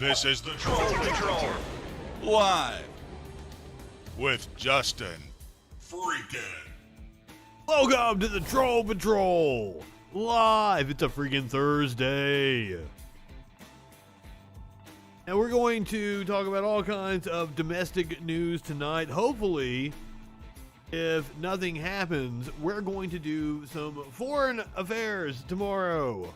This is the Troll Patrol. Live. With Justin. Freakin. Welcome to the Troll Patrol. Live. It's a freaking Thursday. And we're going to talk about all kinds of domestic news tonight. Hopefully, if nothing happens, we're going to do some foreign affairs tomorrow.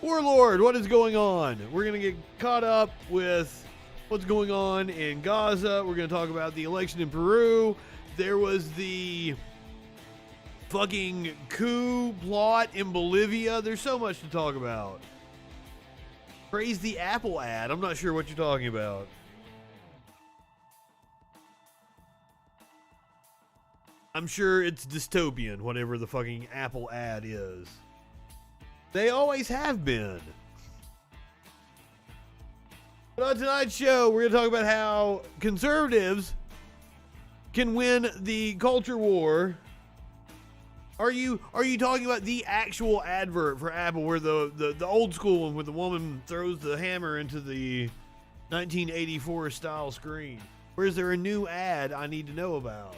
Warlord, what is going on? We're going to get caught up with what's going on in Gaza. We're going to talk about the election in Peru. There was the fucking coup plot in Bolivia. There's so much to talk about. Praise the Apple ad. I'm not sure what you're talking about. I'm sure it's dystopian, whatever the fucking Apple ad is. They always have been. But on tonight's show, we're going to talk about how conservatives can win the culture war. Are you talking about the actual advert for Apple where the old school one where the woman throws the hammer into the 1984 style screen? Or is there a new ad I need to know about?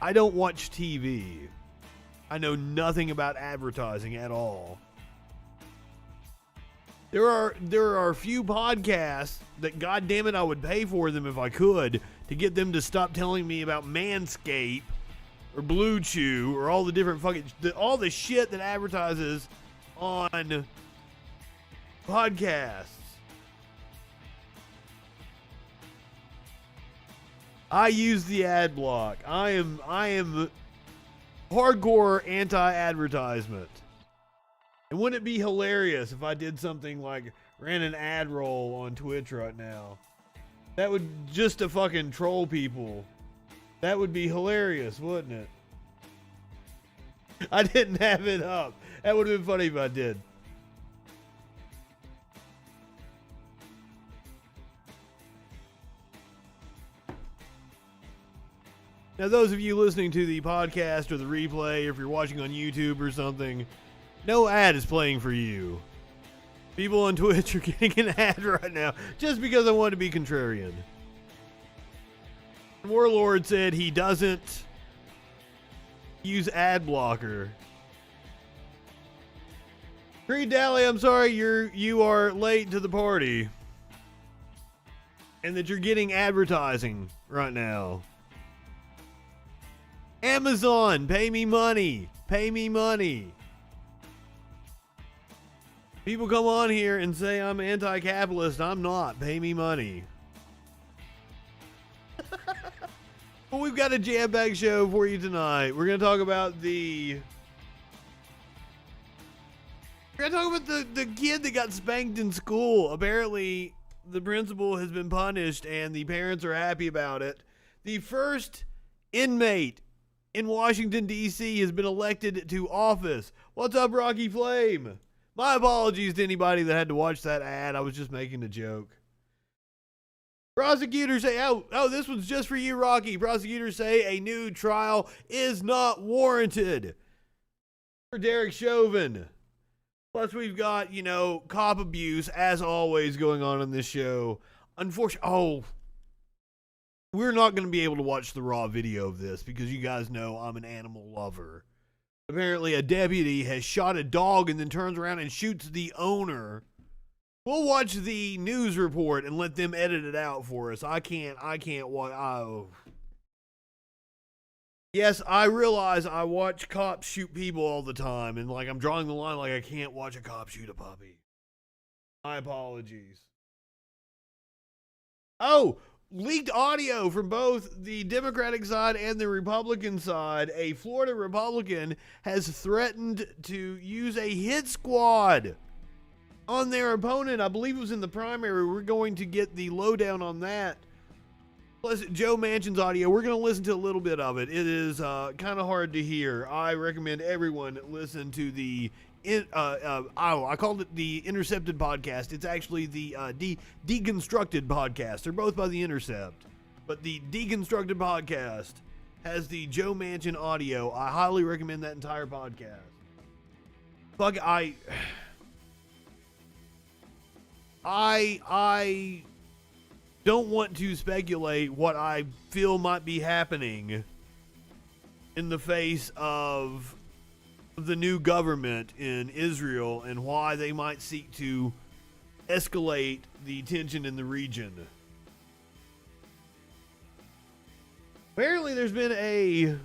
I don't watch TV. I know nothing about advertising at all. There are a few podcasts that, goddammit, I would pay for them if I could to get them to stop telling me about Manscaped or Blue Chew or all the different fucking all the shit that advertises on podcasts. I use the ad block. I am hardcore anti-advertisement. And wouldn't it be hilarious if I did something like ran an ad roll on Twitch right now? That would just to fucking troll people. That would be hilarious, wouldn't it? I didn't have it up. That would have been funny if I did. Now, those of you listening to the podcast or the replay, or if you're watching on YouTube or something, no ad is playing for you. People on Twitch are getting an ad right now just because I want to be contrarian. Warlord said he doesn't use ad blocker. Creed Dally, I'm sorry you are late to the party. And that you're getting advertising right now. Amazon, pay me money. Pay me money. People come on here and say I'm anti-capitalist. I'm not. Pay me money. Well, we've got a jam-packed show for you tonight. We're going to talk about the kid that got spanked in school. Apparently, the principal has been punished and the parents are happy about it. The first inmate in Washington, D.C. has been elected to office. What's up, Rocky Flame? My apologies to anybody that had to watch that ad. I was just making a joke. Prosecutors say, oh, this one's just for you, Rocky. Prosecutors say a new trial is not warranted for Derek Chauvin. Plus, we've got, cop abuse, as always, going on this show. Unfortunately, we're not going to be able to watch the raw video of this because you guys know I'm an animal lover. Apparently, a deputy has shot a dog and then turns around and shoots the owner. We'll watch the news report and let them edit it out for us. I can't watch. Oh. Yes, I realize I watch cops shoot people all the time, and I'm drawing the line I can't watch a cop shoot a puppy. My apologies. Oh, leaked audio from both the Democratic side and the Republican side. A Florida Republican has threatened to use a hit squad on their opponent. I believe it was in the primary. We're going to get the lowdown on that. Plus, Joe Manchin's audio. We're going to listen to a little bit of it. It is kind of hard to hear. I recommend everyone listen to the I called it the Intercepted podcast. It's actually the Deconstructed podcast. They're both by The Intercept. But the Deconstructed podcast has the Joe Manchin audio. I highly recommend that entire podcast. I don't want to speculate what I feel might be happening in the face of the new government in Israel and why they might seek to escalate the tension in the region. Apparently, there's been a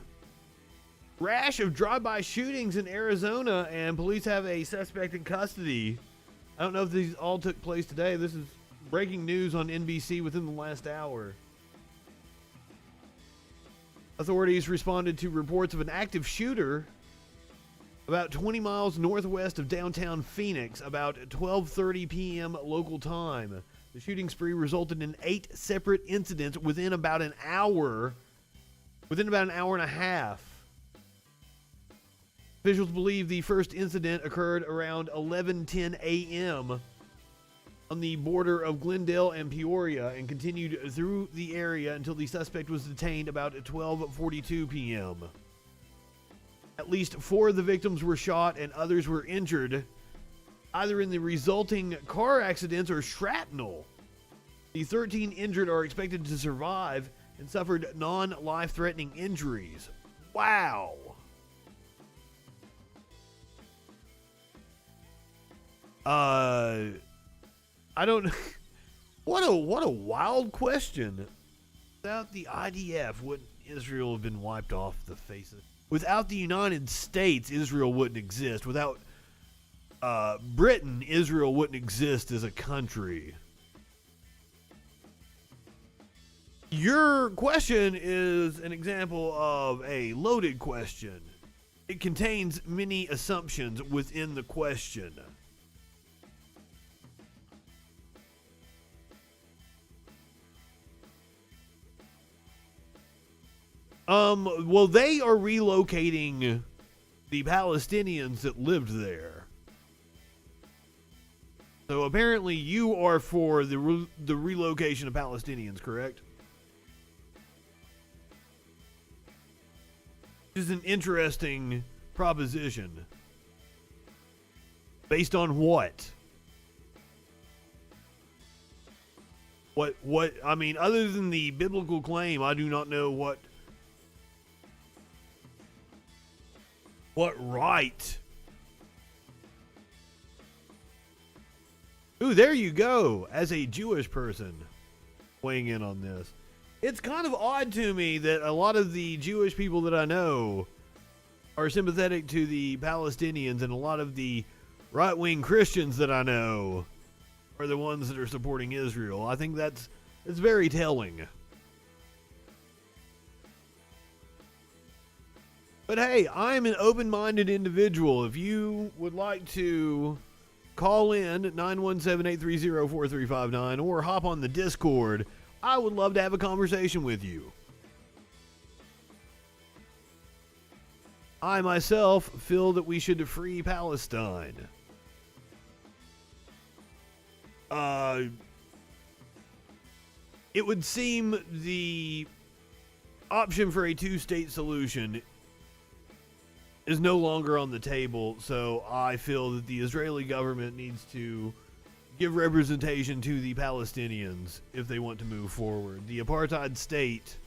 rash of drive-by shootings in Arizona, and police have a suspect in custody. I don't know if these all took place today. This is breaking news on NBC within the last hour. Authorities responded to reports of an active shooter about 20 miles northwest of downtown Phoenix, about 12:30 p.m. local time. The shooting spree resulted in 8 separate incidents within about an hour and a half. Officials believe the first incident occurred around 11:10 a.m. on the border of Glendale and Peoria and continued through the area until the suspect was detained about 12:42 p.m. At least 4 of the victims were shot and others were injured, either in the resulting car accidents or shrapnel. The 13 injured are expected to survive and suffered non-life-threatening injuries. Wow. I don't. What a wild question. Without the IDF, wouldn't Israel have been wiped off the face of? Without the United States, Israel wouldn't exist. Without Britain, Israel wouldn't exist as a country. Your question is an example of a loaded question. It contains many assumptions within the question. Well, they are relocating the Palestinians that lived there. So apparently you are for the relocation of Palestinians, correct? This is an interesting proposition. Based on what? What, I mean, other than the biblical claim, I do not know what right? Ooh, there you go. As a Jewish person weighing in on this. It's kind of odd to me that a lot of the Jewish people that I know are sympathetic to the Palestinians, and a lot of the right-wing Christians that I know are the ones that are supporting Israel. I think it's very telling. But hey, I'm an open-minded individual. If you would like to call in 917-830-4359 or hop on the Discord, I would love to have a conversation with you. I myself feel that we should free Palestine. It would seem the option for a two-state solution is no longer on the table, so I feel that the Israeli government needs to give representation to the Palestinians if they want to move forward. The apartheid state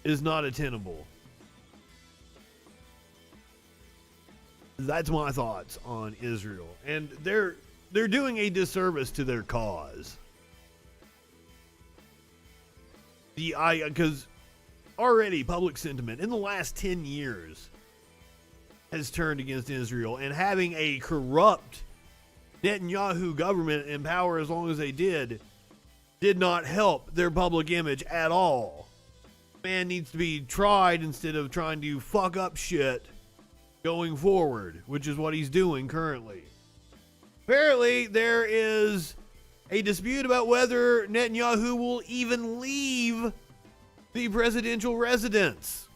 is not attainable. That's my thoughts on Israel, and they're doing a disservice to their cause. Because already public sentiment in the last 10 years has turned against Israel, and having a corrupt Netanyahu government in power as long as they did not help their public image at all. Man needs to be tried instead of trying to fuck up shit going forward, which is what he's doing currently. Apparently, there is a dispute about whether Netanyahu will even leave the presidential residence.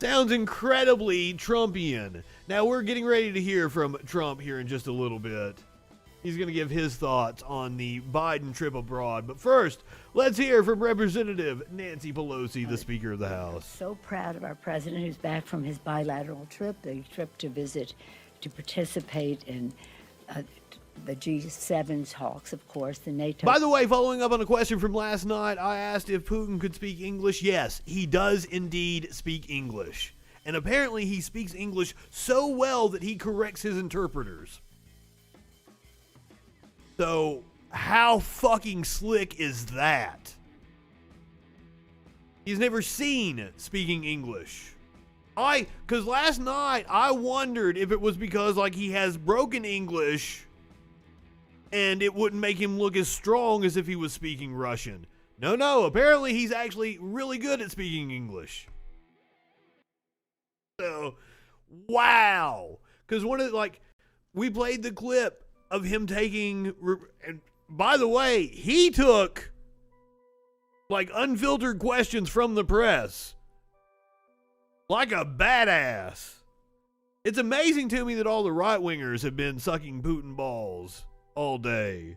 Sounds incredibly Trumpian. Now, we're getting ready to hear from Trump here in just a little bit. He's going to give his thoughts on the Biden trip abroad. But first, let's hear from Representative Nancy Pelosi, the Speaker of the House. So proud of our president who's back from his bilateral trip, the trip to participate in the G7 talks, of course, the NATO. By the way, following up on a question from last night, I asked if Putin could speak English. Yes, he does indeed speak English. And apparently he speaks English so well that he corrects his interpreters. So, how fucking slick is that? He's never seen speaking English. Because last night I wondered if it was because like he has broken English and it wouldn't make him look as strong as if he was speaking Russian. No, apparently he's actually really good at speaking English. So, wow. Because we played the clip of him taking, and by the way, he took unfiltered questions from the press. Like a badass. It's amazing to me that all the right-wingers have been sucking Putin balls all day.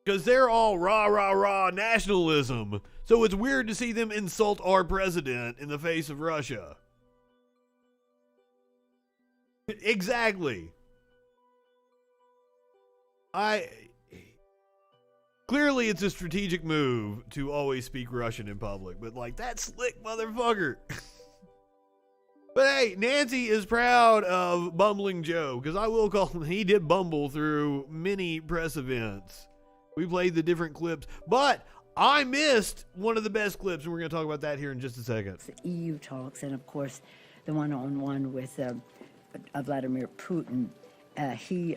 Because they're all rah nationalism. So it's weird to see them insult our president in the face of Russia. Exactly. Clearly it's a strategic move to always speak Russian in public, but that slick motherfucker. But hey, Nancy is proud of Bumbling Joe, because I will call him, he did bumble through many press events. We played the different clips, but I missed one of the best clips, and we're going to talk about that here in just a second. The EU talks, and of course, the one-on-one with Vladimir Putin. He,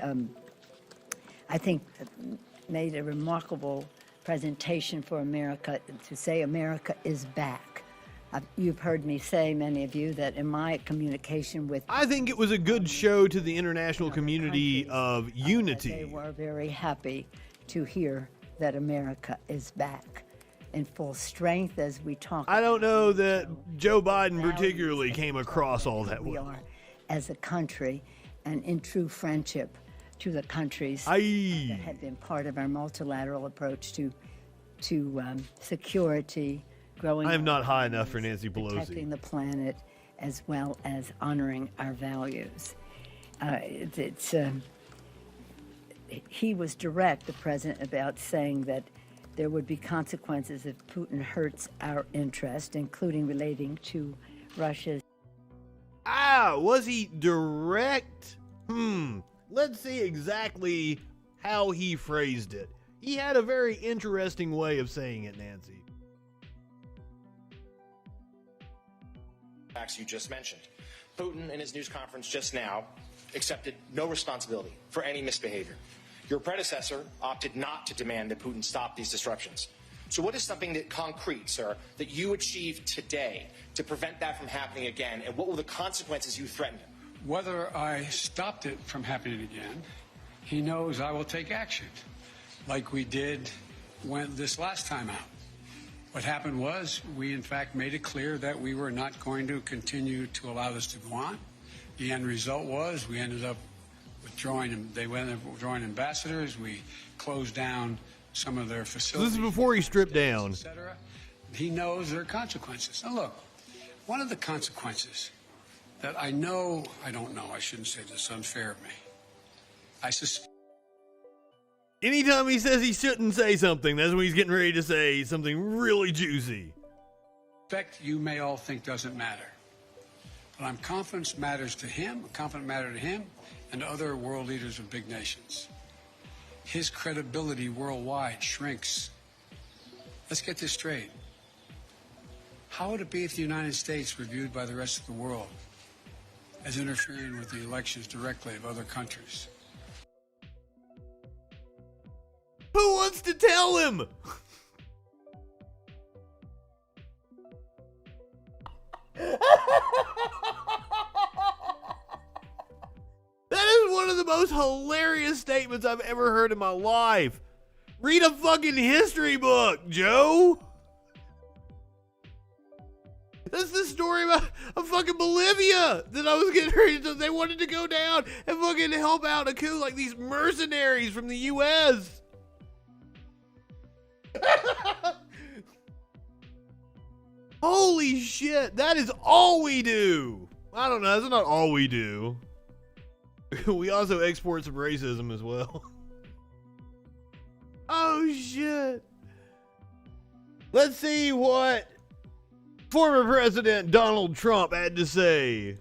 I think, made a remarkable presentation for America to say America is back. You've heard me say, many of you, that in my communication with... I think it was a good show to the international community of unity. They were very happy to hear that America is back in full strength as we talk. I don't know that Joe Biden particularly came across all that well. We are as a country and in true friendship to the countries that have been part of our multilateral approach to security, growing. I am not high enough for Nancy Pelosi. Protecting the planet as well as honoring our values. He was direct, the president, about saying that there would be consequences if Putin hurts our interest, including relating to Russia's. Was he direct? Let's see exactly how he phrased it. He had a very interesting way of saying it, Nancy. Facts you just mentioned. Putin, in his news conference just now, accepted no responsibility for any misbehavior. Your predecessor opted not to demand that Putin stop these disruptions. So what is something that concrete, sir, that you achieved today to prevent that from happening again, and what were the consequences you threatened him? Whether I stopped it from happening again, he knows I will take action, like we did when this last time out. What happened was we, in fact, made it clear that we were not going to continue to allow this to go on. The end result was we ended up withdrawing, they ended up withdrawing ambassadors. We closed down some of their facilities. This is before he stripped down. He knows there are consequences. Now look, one of the consequences that I don't know, I shouldn't say this, unfair of me. Anytime he says he shouldn't say something, that's when he's getting ready to say something really juicy. Respect you may all think doesn't matter. But I'm confident matters to him, I'm confident matter to him and to other world leaders of big nations. His credibility worldwide shrinks. Let's get this straight. How would it be if the United States were viewed by the rest of the world as interfering with the elections directly of other countries? Who wants to tell him? That is one of the most hilarious statements I've ever heard in my life. Read a fucking history book, Joe. That's the story about fucking Bolivia that I was getting ready to. They wanted to go down and fucking help out a coup, like these mercenaries from the U.S. Holy shit, that is all we do. I don't know, that's not all we do. We also export some racism as well. Oh shit. Let's see what former President Donald Trump had to say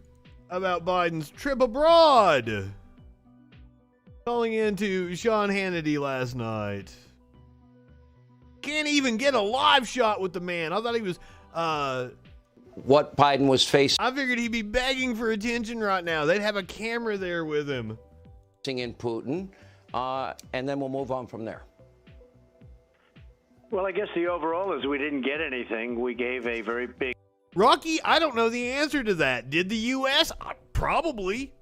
about Biden's trip abroad. Calling into Sean Hannity last night. Can't even get a live shot with the man. I thought he was, what Biden was facing I figured he'd be begging for attention right now. They'd have a camera there with him. in Putin, and then we'll move on from there. Well, I guess the overall is we didn't get anything. We gave a very big... Rocky, I don't know the answer to that. Did the U.S.? Probably.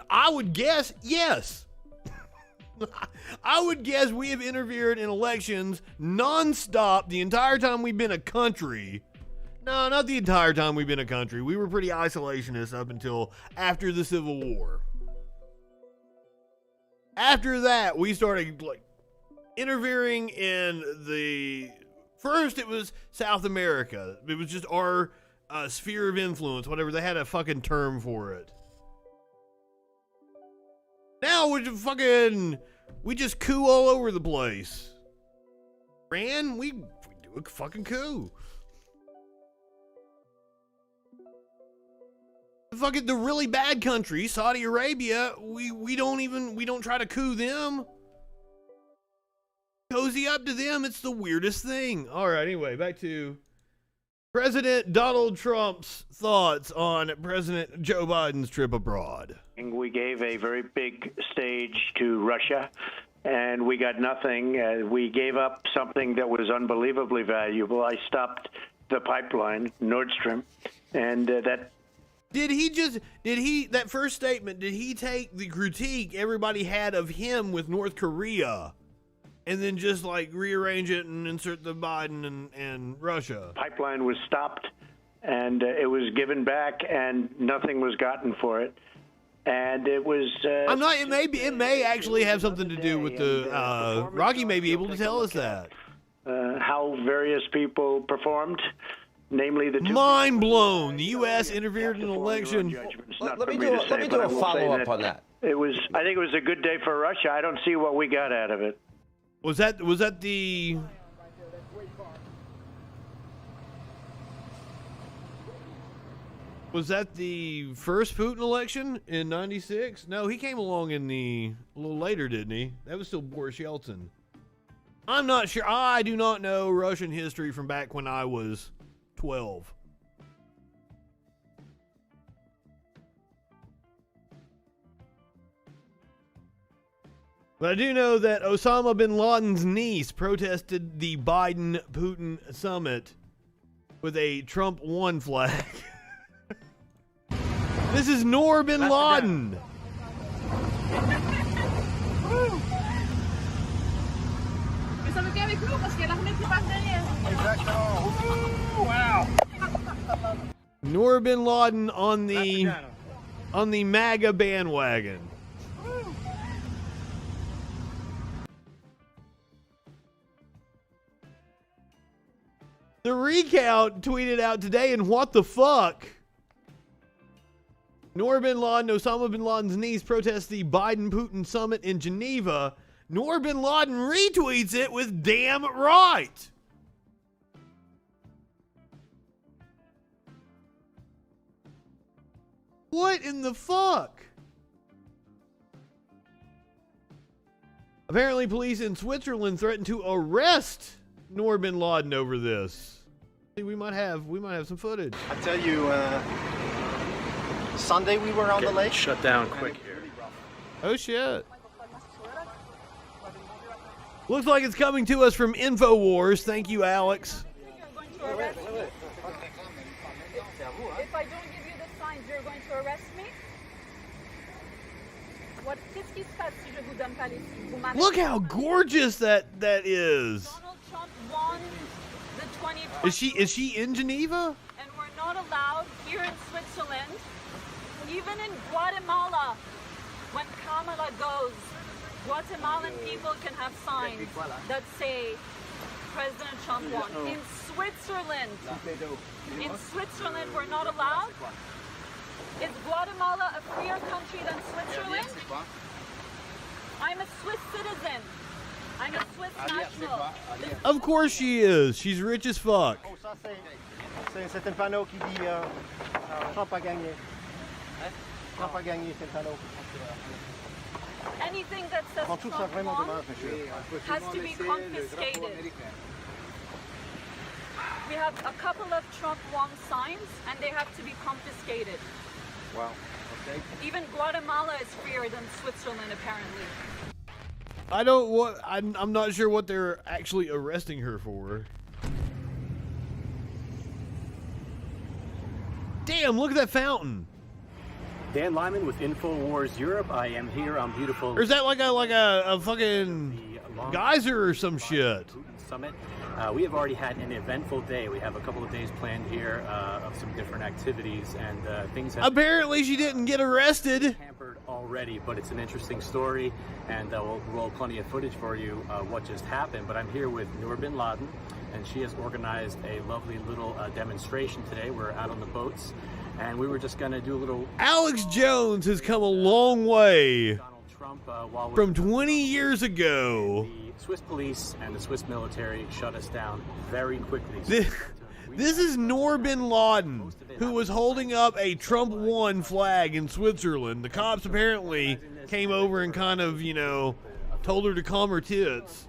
I would guess yes. I would guess we have interfered in elections nonstop the entire time we've been a country. No, not the entire time we've been a country. We were pretty isolationist up until after the Civil War. After that, we started interfering in the... First, it was South America. It was just our sphere of influence, whatever. They had a fucking term for it. Now we just coup all over the place. Iran, we do a fucking coup. Fucking the really bad countries, Saudi Arabia, we don't try to coup them. Cozy up to them, it's the weirdest thing. All right, anyway, back to President Donald Trump's thoughts on President Joe Biden's trip abroad. We gave a very big stage to Russia, and we got nothing. We gave up something that was unbelievably valuable. I stopped the pipeline, Nord Stream, and that... That first statement, did he take the critique everybody had of him with North Korea and then just rearrange it and insert the Biden and Russia? Pipeline was stopped and it was given back and nothing was gotten for it. And it was... it may actually have something to do with the... Rocky may be able to tell us that. How various people performed. Namely, the two... Mind blown. The U.S. interfered in an election. Let me do a follow-up on that. I think it was a good day for Russia. I don't see what we got out of it. Was that the... Was that the first Putin election in 96? No, he came along a little later, didn't he? That was still Boris Yeltsin. I'm not sure. I do not know Russian history from back when I was 12. But I do know that Osama bin Laden's niece protested the Biden-Putin summit with a Trump 1 flag. This is Noor bin Laden. Wow. Noor bin Laden on the MAGA bandwagon. The recount tweeted out today, and what the fuck? Noor bin Laden, Osama bin Laden's niece, protests the Biden-Putin summit in Geneva. Noor bin Laden retweets it with damn right. What in the fuck? Apparently, police in Switzerland threatened to arrest Noor bin Laden over this. See, we might have some footage. I tell you, Sunday we were on the lake. Shut down quick here. Oh shit. Looks like it's coming to us from InfoWars. Thank you, Alex. If I don't give you the signs, you're going to arrest me? Qu'est-ce qui se passe si je vous donne pas les signes? Look how gorgeous that is. Donald Trump won the 2020. Is she in Geneva? And we're allowed here in Switzerland, even in Guatemala. When Kamala goes, Guatemalan people can have signs that say President Trump won. In Switzerland, we're not allowed. Is Guatemala a freer country than Switzerland? I'm a Swiss citizen. I'm a Swiss national. Of course she is. She's rich as fuck. C'est un panneau qui dit Trump a gagné. Trump a gagné, c'est un panneau. Anything that says Trump won has to be confiscated. We have a couple of Trump won signs and they have to be confiscated. Wow. Okay. Even Guatemala is freer than Switzerland, apparently. I'm not sure what they're actually arresting her for. Damn, look at that fountain. Dan Lyman with InfoWars Europe. I am here on beautiful. Or is that like a fucking geyser or some shit? Summit. We have already had an eventful day. We have a couple of days planned here of some different activities and things. Apparently, she didn't get arrested. Hampered already, but it's an interesting story, and we'll roll plenty of footage for you what just happened. But I'm here with Noor bin Laden, and she has organized a lovely little demonstration today. We're out on the boats, and we were just going to do a little. Alex Jones has come a long way Donald Trump, from 20 years ago. The Swiss police and the Swiss military shut us down very quickly. This is Noor bin Laden, who was holding up a Trump won flag in Switzerland. The cops apparently came over and kind of, told her to calm her tits.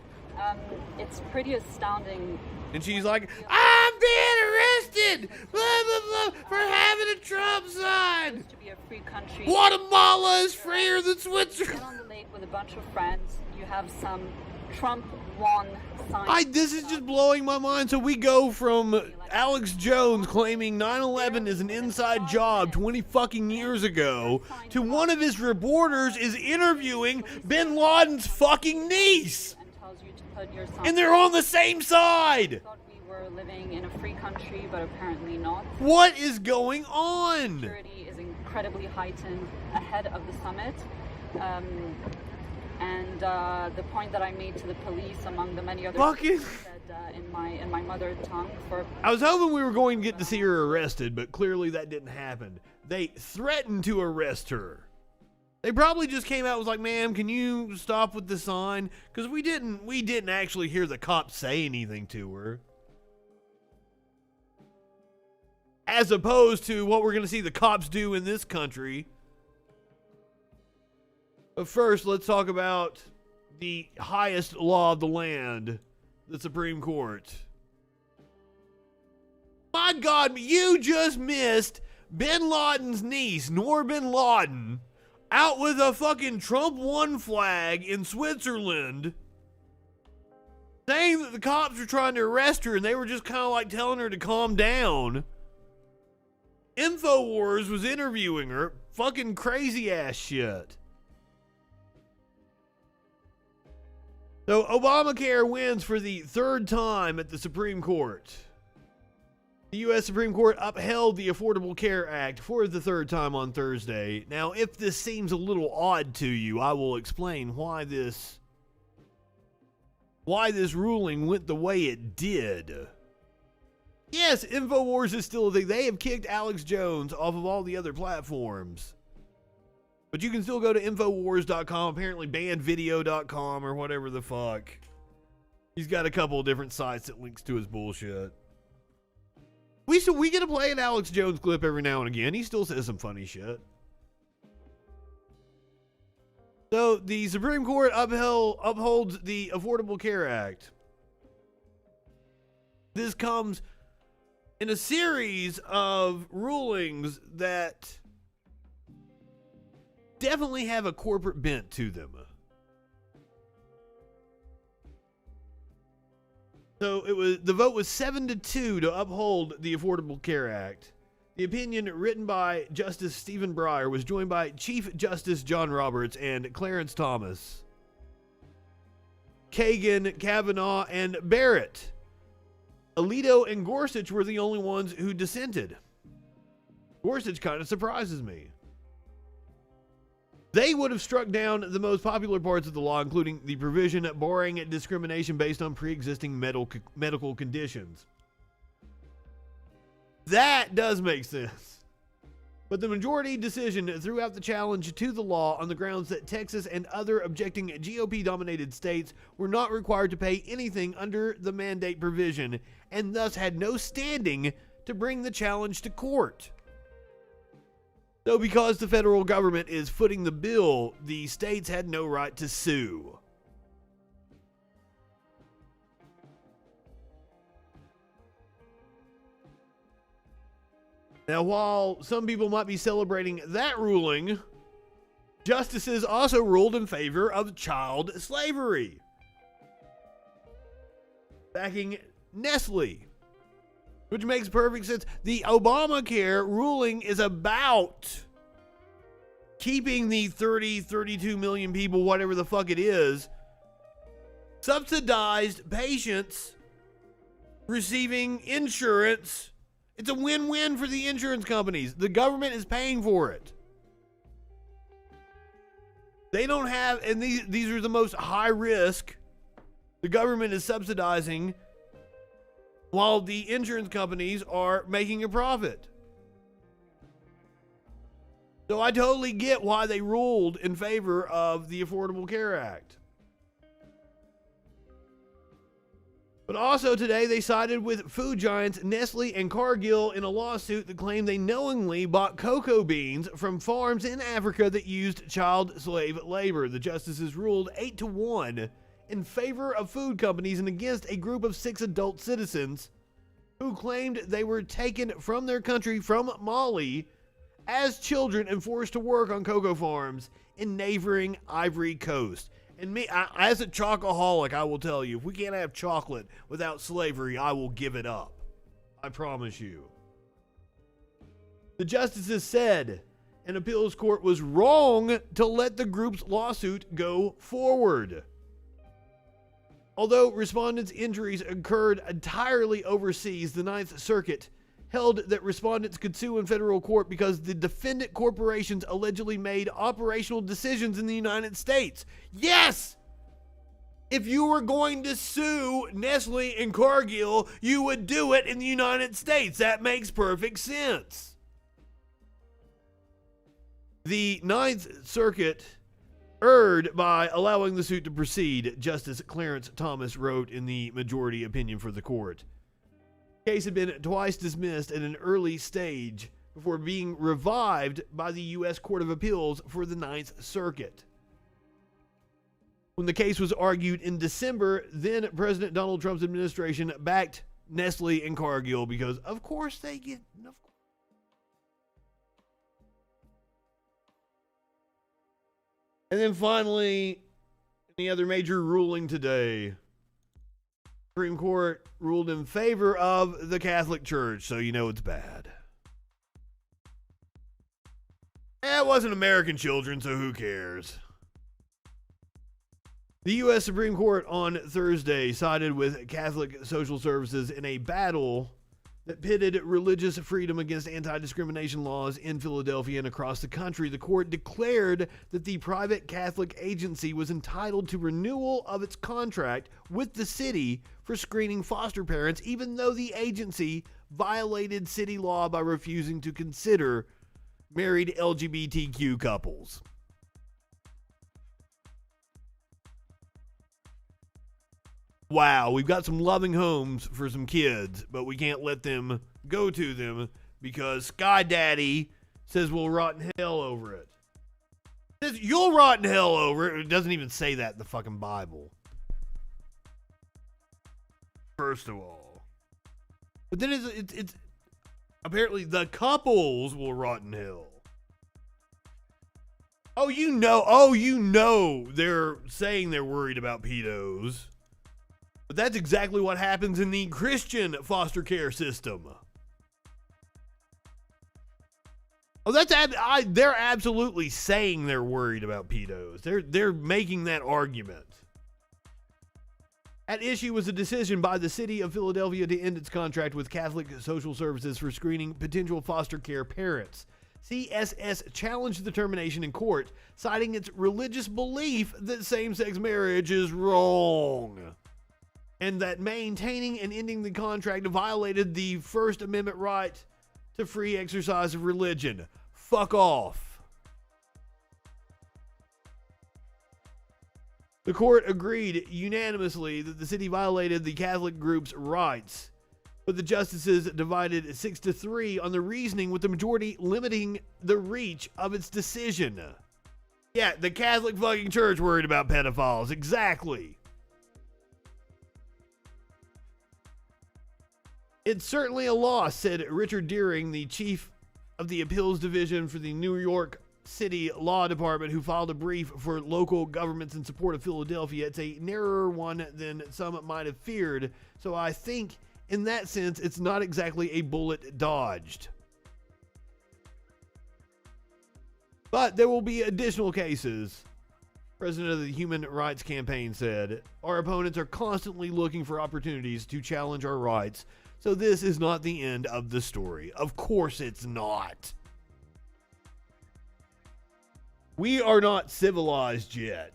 It's pretty astounding. And she's like, I'm being arrested, blah, blah, blah, for having a Trump sign. To be a free country. Guatemala is freer than Switzerland. Get on the lake with a bunch of friends. You have some Trump won signs. This is just blowing my mind. So we go from Alex Jones claiming 9/11 is an inside job 20 fucking years ago to one of his reporters is interviewing bin Laden's fucking niece. And they're on the same side. Thought we were living in a free country, but apparently not. What is going on? Security is incredibly heightened ahead of the summit. And the point that I made to the police, among the many other things I said in my mother tongue. I was hoping we were going to get to see her arrested, but clearly that didn't happen. They threatened to arrest her. They probably just came out and was like, ma'am, can you stop with the sign? Because we didn't actually hear the cops say anything to her. As opposed to what we're going to see the cops do in this country. But first, let's talk about the highest law of the land, the Supreme Court. My God, you just missed bin Laden's niece, Noor bin Laden, out with a fucking Trump won flag in Switzerland, saying that the cops were trying to arrest her and they were just kind of like telling her to calm down. InfoWars was interviewing her. Fucking crazy ass shit. So Obamacare wins for the third time at the Supreme Court. The U.S. Supreme Court upheld the Affordable Care Act for the third time on Thursday. Now, if this seems a little odd to you, I will explain why this ruling went the way it did. Yes, InfoWars is still a thing. They have kicked Alex Jones off of all the other platforms. But you can still go to Infowars.com, apparently bandvideo.com or whatever the fuck. He's got a couple of different sites that links to his bullshit. We get to play an Alex Jones clip every now and again. He still says some funny shit. So the Supreme Court upholds the Affordable Care Act. This comes in a series of rulings that definitely have a corporate bent to them. So the vote was 7-2 to uphold the Affordable Care Act. The opinion, written by Justice Stephen Breyer, was joined by Chief Justice John Roberts and Clarence Thomas. Kagan, Kavanaugh, and Barrett. Alito and Gorsuch were the only ones who dissented. Gorsuch kind of surprises me. They would have struck down the most popular parts of the law, including the provision barring discrimination based on pre-existing medical conditions. That does make sense. But the majority decision threw out the challenge to the law on the grounds that Texas and other objecting GOP-dominated states were not required to pay anything under the mandate provision and thus had no standing to bring the challenge to court. So because the federal government is footing the bill, the states had no right to sue. Now, while some people might be celebrating that ruling, justices also ruled in favor of child slavery, backing Nestle, which makes perfect sense. The Obamacare ruling is about keeping the 32 million people, whatever the fuck it is, subsidized patients receiving insurance. It's a win-win for the insurance companies. The government is paying for it. They don't have, and these are the most high risk. The government is subsidizing while the insurance companies are making a profit. So I totally get why they ruled in favor of the Affordable Care Act. But also today, they sided with food giants Nestle and Cargill in a lawsuit that claimed they knowingly bought cocoa beans from farms in Africa that used child slave labor. The justices ruled 8-1 in favor of food companies and against a group of 6 adult citizens who claimed they were taken from their country from Mali as children and forced to work on cocoa farms in neighboring Ivory Coast. And me, as a chocoholic, I will tell you, if we can't have chocolate without slavery, I will give it up. I promise you. The justices said an appeals court was wrong to let the group's lawsuit go forward. Although respondents' injuries occurred entirely overseas, the Ninth Circuit held that respondents could sue in federal court because the defendant corporations allegedly made operational decisions in the United States. Yes! If you were going to sue Nestle and Cargill, you would do it in the United States. That makes perfect sense. The Ninth Circuit erred by allowing the suit to proceed, Justice Clarence Thomas wrote in the majority opinion for the court. The case had been twice dismissed at an early stage before being revived by the U.S. Court of Appeals for the Ninth Circuit. When the case was argued in December, then President Donald Trump's administration backed Nestle and Cargill because, of course, they get... And then finally, any other major ruling today? Supreme Court ruled in favor of the Catholic Church, so you know it's bad. It wasn't American children, so who cares? The U.S. Supreme Court on Thursday sided with Catholic Social Services in a battle that pitted religious freedom against anti-discrimination laws in Philadelphia and across the country. The court declared that the private Catholic agency was entitled to renewal of its contract with the city for screening foster parents, even though the agency violated city law by refusing to consider married LGBTQ couples. Wow, we've got some loving homes for some kids, but we can't let them go to them because Sky Daddy says we'll rot in hell over it. It says you'll rot in hell over it. It doesn't even say that in the fucking Bible. First of all. But then it's apparently the couples will rot in hell. Oh, you know they're saying they're worried about pedos. But that's exactly what happens in the Christian foster care system. Oh, they're absolutely saying they're worried about pedos. They're making that argument. At issue was a decision by the city of Philadelphia to end its contract with Catholic Social Services for screening potential foster care parents. CSS challenged the termination in court, citing its religious belief that same-sex marriage is wrong, and that maintaining and ending the contract violated the First Amendment right to free exercise of religion. Fuck off. The court agreed unanimously that the city violated the Catholic group's rights, but the justices divided 6-3 on the reasoning, with the majority limiting the reach of its decision. Yeah, the Catholic fucking church worried about pedophiles. Exactly. It's certainly a loss, said Richard Deering, the chief of the appeals division for the New York City Law Department, who filed a brief for local governments in support of Philadelphia. It's a narrower one than some might have feared, so I think in that sense it's not exactly a bullet dodged. But there will be additional cases. President of the Human Rights Campaign said, our opponents are constantly looking for opportunities to challenge our rights, so this is not the end of the story. Of course it's not. We are not civilized yet.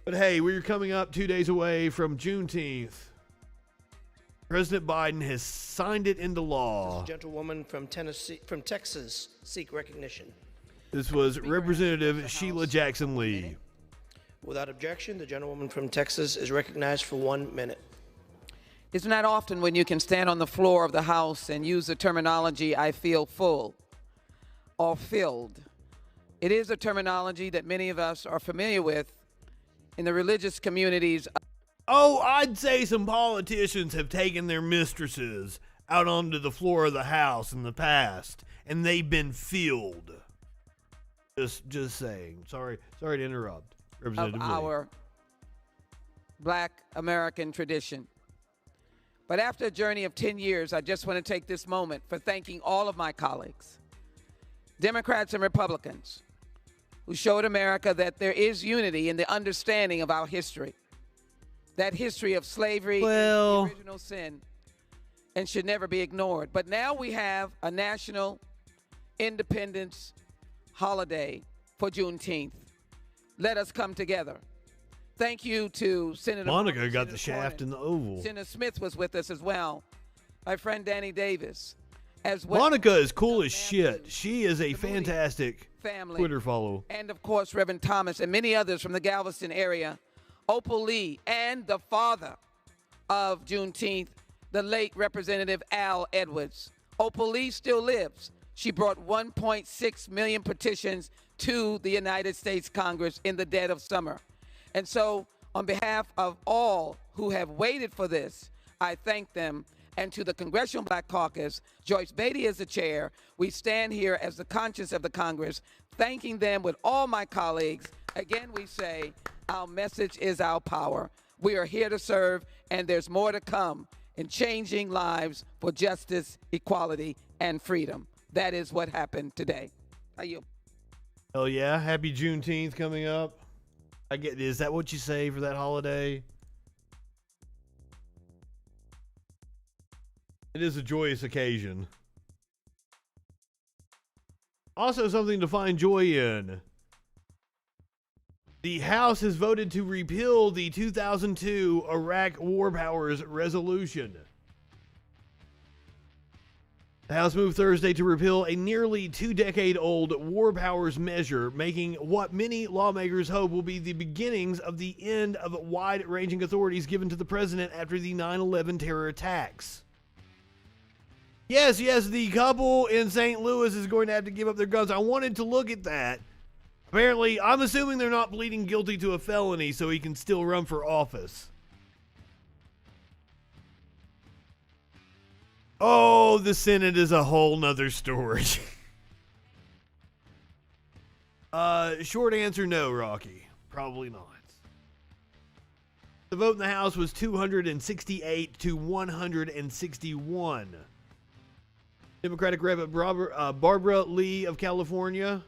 But hey, we're coming up 2 days away from Juneteenth. President Biden has signed it into law. This gentlewoman from Texas, seek recognition. This was Representative Sheila Jackson Lee. Without objection, the gentlewoman from Texas is recognized for 1 minute. It's not often when you can stand on the floor of the House and use the terminology, I feel full or filled. It is a terminology that many of us are familiar with in the religious communities. Oh, I'd say some politicians have taken their mistresses out onto the floor of the House in the past, and they've been filled. Just saying. Sorry to interrupt. Representative Of our Black American tradition. But after a journey of 10 years, I just want to take this moment for thanking all of my colleagues, Democrats and Republicans, who showed America that there is unity in the understanding of our history. That history of slavery is the original sin and should never be ignored. But now we have a national independence holiday for Juneteenth. Let us come together. Thank you to Senator Monica got the shaft in the oval. Senator Smith was with us as well. My friend Danny Davis as well. Monica is cool as shit. She is a fantastic family, Twitter follow. And of course, Reverend Thomas and many others from the Galveston area. Opal Lee and the father of Juneteenth, the late Representative Al Edwards. Opal Lee still lives. She brought 1.6 million petitions to the United States Congress in the dead of summer. And so, on behalf of all who have waited for this, I thank them. And to the Congressional Black Caucus, Joyce Beatty is the chair. We stand here as the conscience of the Congress, thanking them with all my colleagues. Again, we say, our message is our power. We are here to serve, and there's more to come in changing lives for justice, equality, and freedom. That is what happened today. How you? Hell yeah. Happy Juneteenth coming up. Is that what you say for that holiday? It is a joyous occasion. Also something to find joy in. The House has voted to repeal the 2002 Iraq War Powers Resolution. The House moved Thursday to repeal a nearly 2-decade-old war powers measure, making what many lawmakers hope will be the beginnings of the end of wide-ranging authorities given to the president after the 9/11 terror attacks. Yes, the couple in St. Louis is going to have to give up their guns. I wanted to look at that. Apparently, I'm assuming they're not pleading guilty to a felony, so he can still run for office. Oh, the Senate is a whole nother story. Short answer, no, Rocky. Probably not. The vote in the House was 268 to 161. Democratic Rep. Barbara Lee of California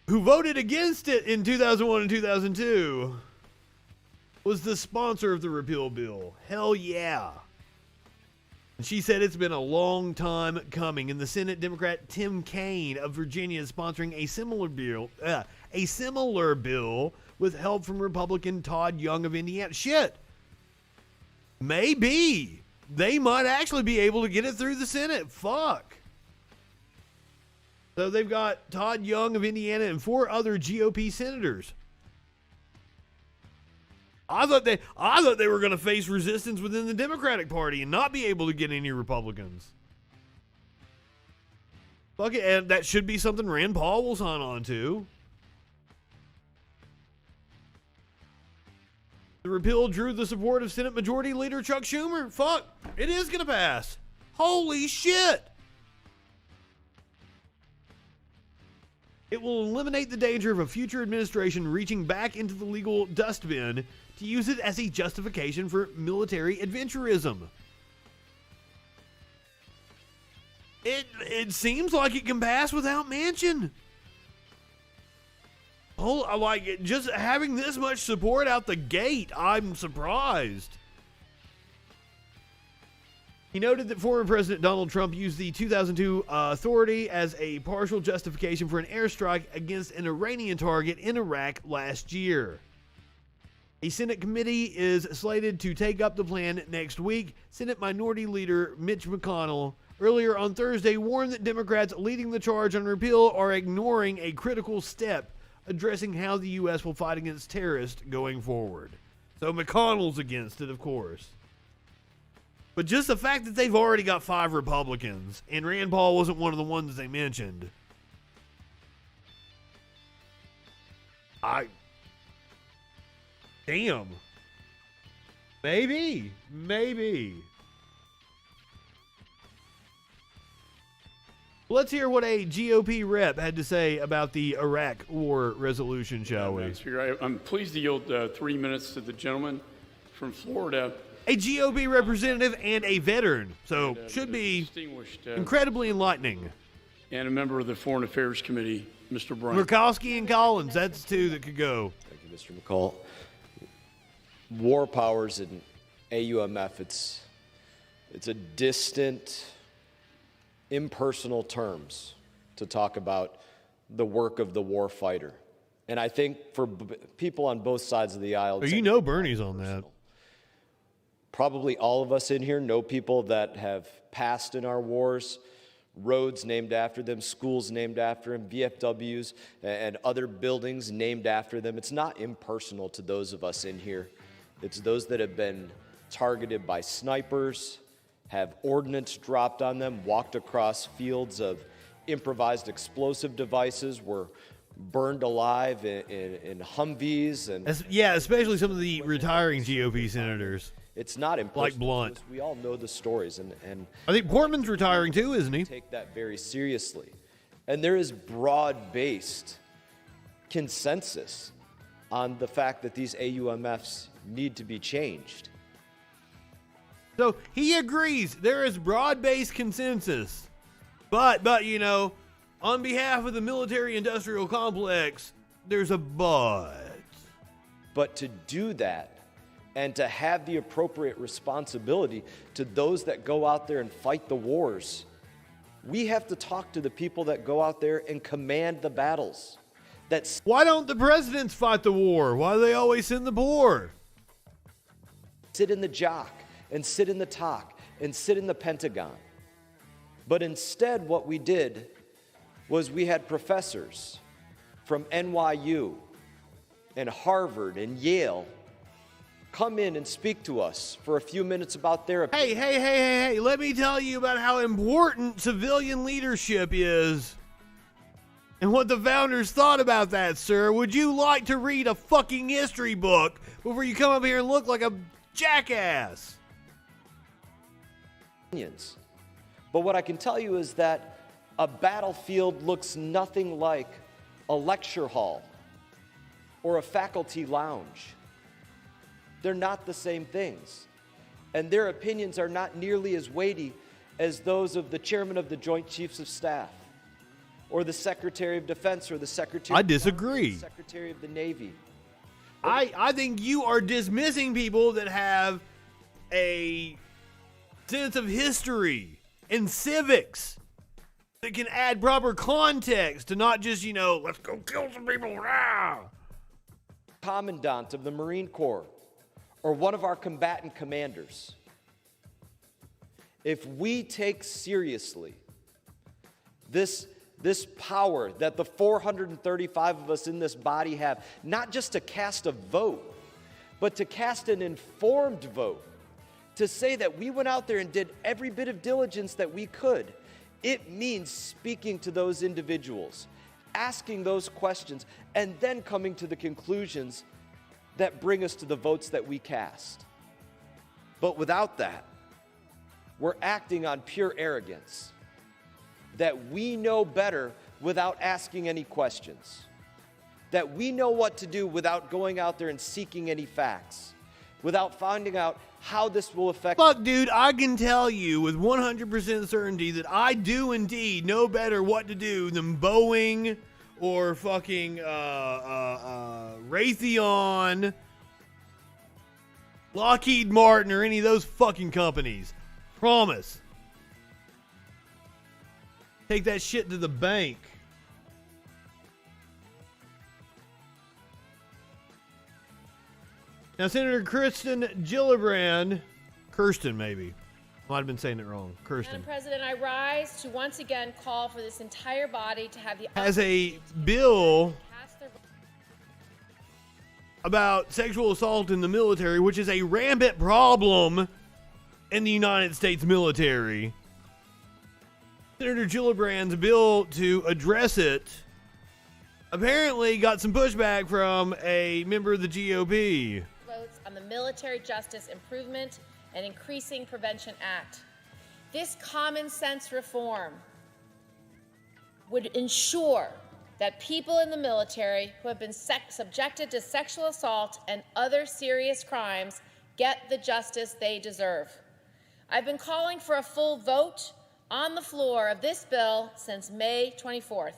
who voted against it in 2001 and 2002, was the sponsor of the repeal bill. Hell yeah. And she said it's been a long time coming. And the Senate Democrat Tim Kaine of Virginia is sponsoring a similar bill with help from Republican Todd Young of Indiana. Shit. Maybe. They might actually be able to get it through the Senate. Fuck. So they've got Todd Young of Indiana and 4 other GOP senators. I thought they were going to face resistance within the Democratic Party and not be able to get any Republicans. Fuck it, and that should be something Rand Paul will sign on to. The repeal drew the support of Senate Majority Leader Chuck Schumer. Fuck, it is going to pass. Holy shit. It will eliminate the danger of a future administration reaching back into the legal dustbin to use it as a justification for military adventurism. It seems like it can pass without mention. Oh, I like it. Just having this much support out the gate, I'm surprised. He noted that former President Donald Trump used the 2002 authority as a partial justification for an airstrike against an Iranian target in Iraq last year. A Senate committee is slated to take up the plan next week. Senate Minority Leader Mitch McConnell earlier on Thursday warned that Democrats leading the charge on repeal are ignoring a critical step addressing how the U.S. will fight against terrorists going forward. So McConnell's against it, of course. But just the fact that they've already got 5 Republicans, and Rand Paul wasn't one of the ones they mentioned. Damn. Maybe. Let's hear what a GOP rep had to say about the Iraq war resolution, shall we? Speaker, I'm pleased to yield 3 minutes to the gentleman from Florida. A GOP representative and a veteran, so should be incredibly enlightening. And a member of the Foreign Affairs Committee, Mr. Bryant. Murkowski and Collins, that's 2 that could go. Thank you, Mr. McCall. War powers and AUMF, it's a distant, impersonal terms to talk about the work of the war fighter. And I think for people on both sides of the aisle... You know Bernie's on that. Probably all of us in here know people that have passed in our wars, roads named after them, schools named after them, VFWs and other buildings named after them. It's not impersonal to those of us in here. It's those that have been targeted by snipers, have ordnance dropped on them, walked across fields of improvised explosive devices, were burned alive in Humvees. And yeah, especially some of the retiring GOP senators. It's not impersonal. Like Blunt. We all know the stories. And I think Portman's retiring too, isn't he? Take that very seriously. And there is broad-based consensus on the fact that these AUMFs need to be changed. So he agrees there is broad-based consensus. But you know, on behalf of the military-industrial complex, there's a but. But to do that and to have the appropriate responsibility to those that go out there and fight the wars, we have to talk to the people that go out there and command the battles. Why don't the presidents fight the war? Why do they always send the poor? Sit in the jock and sit in the talk and sit in the Pentagon. But instead what we did was we had professors from NYU and Harvard and Yale come in and speak to us for a few minutes about their opinion. Hey, let me tell you about how important civilian leadership is and what the founders thought about that, sir. Would you like to read a fucking history book before you come up here and look like a jackass? But what I can tell you is that a battlefield looks nothing like a lecture hall or a faculty lounge. They're not the same things. And their opinions are not nearly as weighty as those of the chairman of the Joint Chiefs of Staff or the Secretary of Defense or the Secretary I disagree. the Secretary of the Navy. I think you are dismissing people that have a sense of history and civics that can add proper context to not just, let's go kill some people. Rah! Commandant of the Marine Corps or one of our combatant commanders. If we take seriously this power that the 435 of us in this body have, not just to cast a vote, but to cast an informed vote, to say that we went out there and did every bit of diligence that we could, it means speaking to those individuals, asking those questions, and then coming to the conclusions that bring us to the votes that we cast. But without that, we're acting on pure arrogance, that we know better without asking any questions, that we know what to do without going out there and seeking any facts, without finding out how this will affect. Fuck, dude, I can tell you with 100% certainty that I do indeed know better what to do than Boeing or fucking Raytheon, Lockheed Martin, or any of those fucking companies. Promise. Take that shit to the bank. Now, Senator Kirsten Gillibrand, Kirsten maybe. Might have been saying it wrong. Kirsten. Madam President, I rise to once again call for this entire body to have the has a bill about sexual assault in the military, which is a rampant problem in the United States military. Senator Gillibrand's bill to address it apparently got some pushback from a member of the GOP. Votes on the Military Justice Improvement and Increasing Prevention Act. This common sense reform would ensure that people in the military who have been subjected to sexual assault and other serious crimes get the justice they deserve. I've been calling for a full vote on the floor of this bill since May 24th.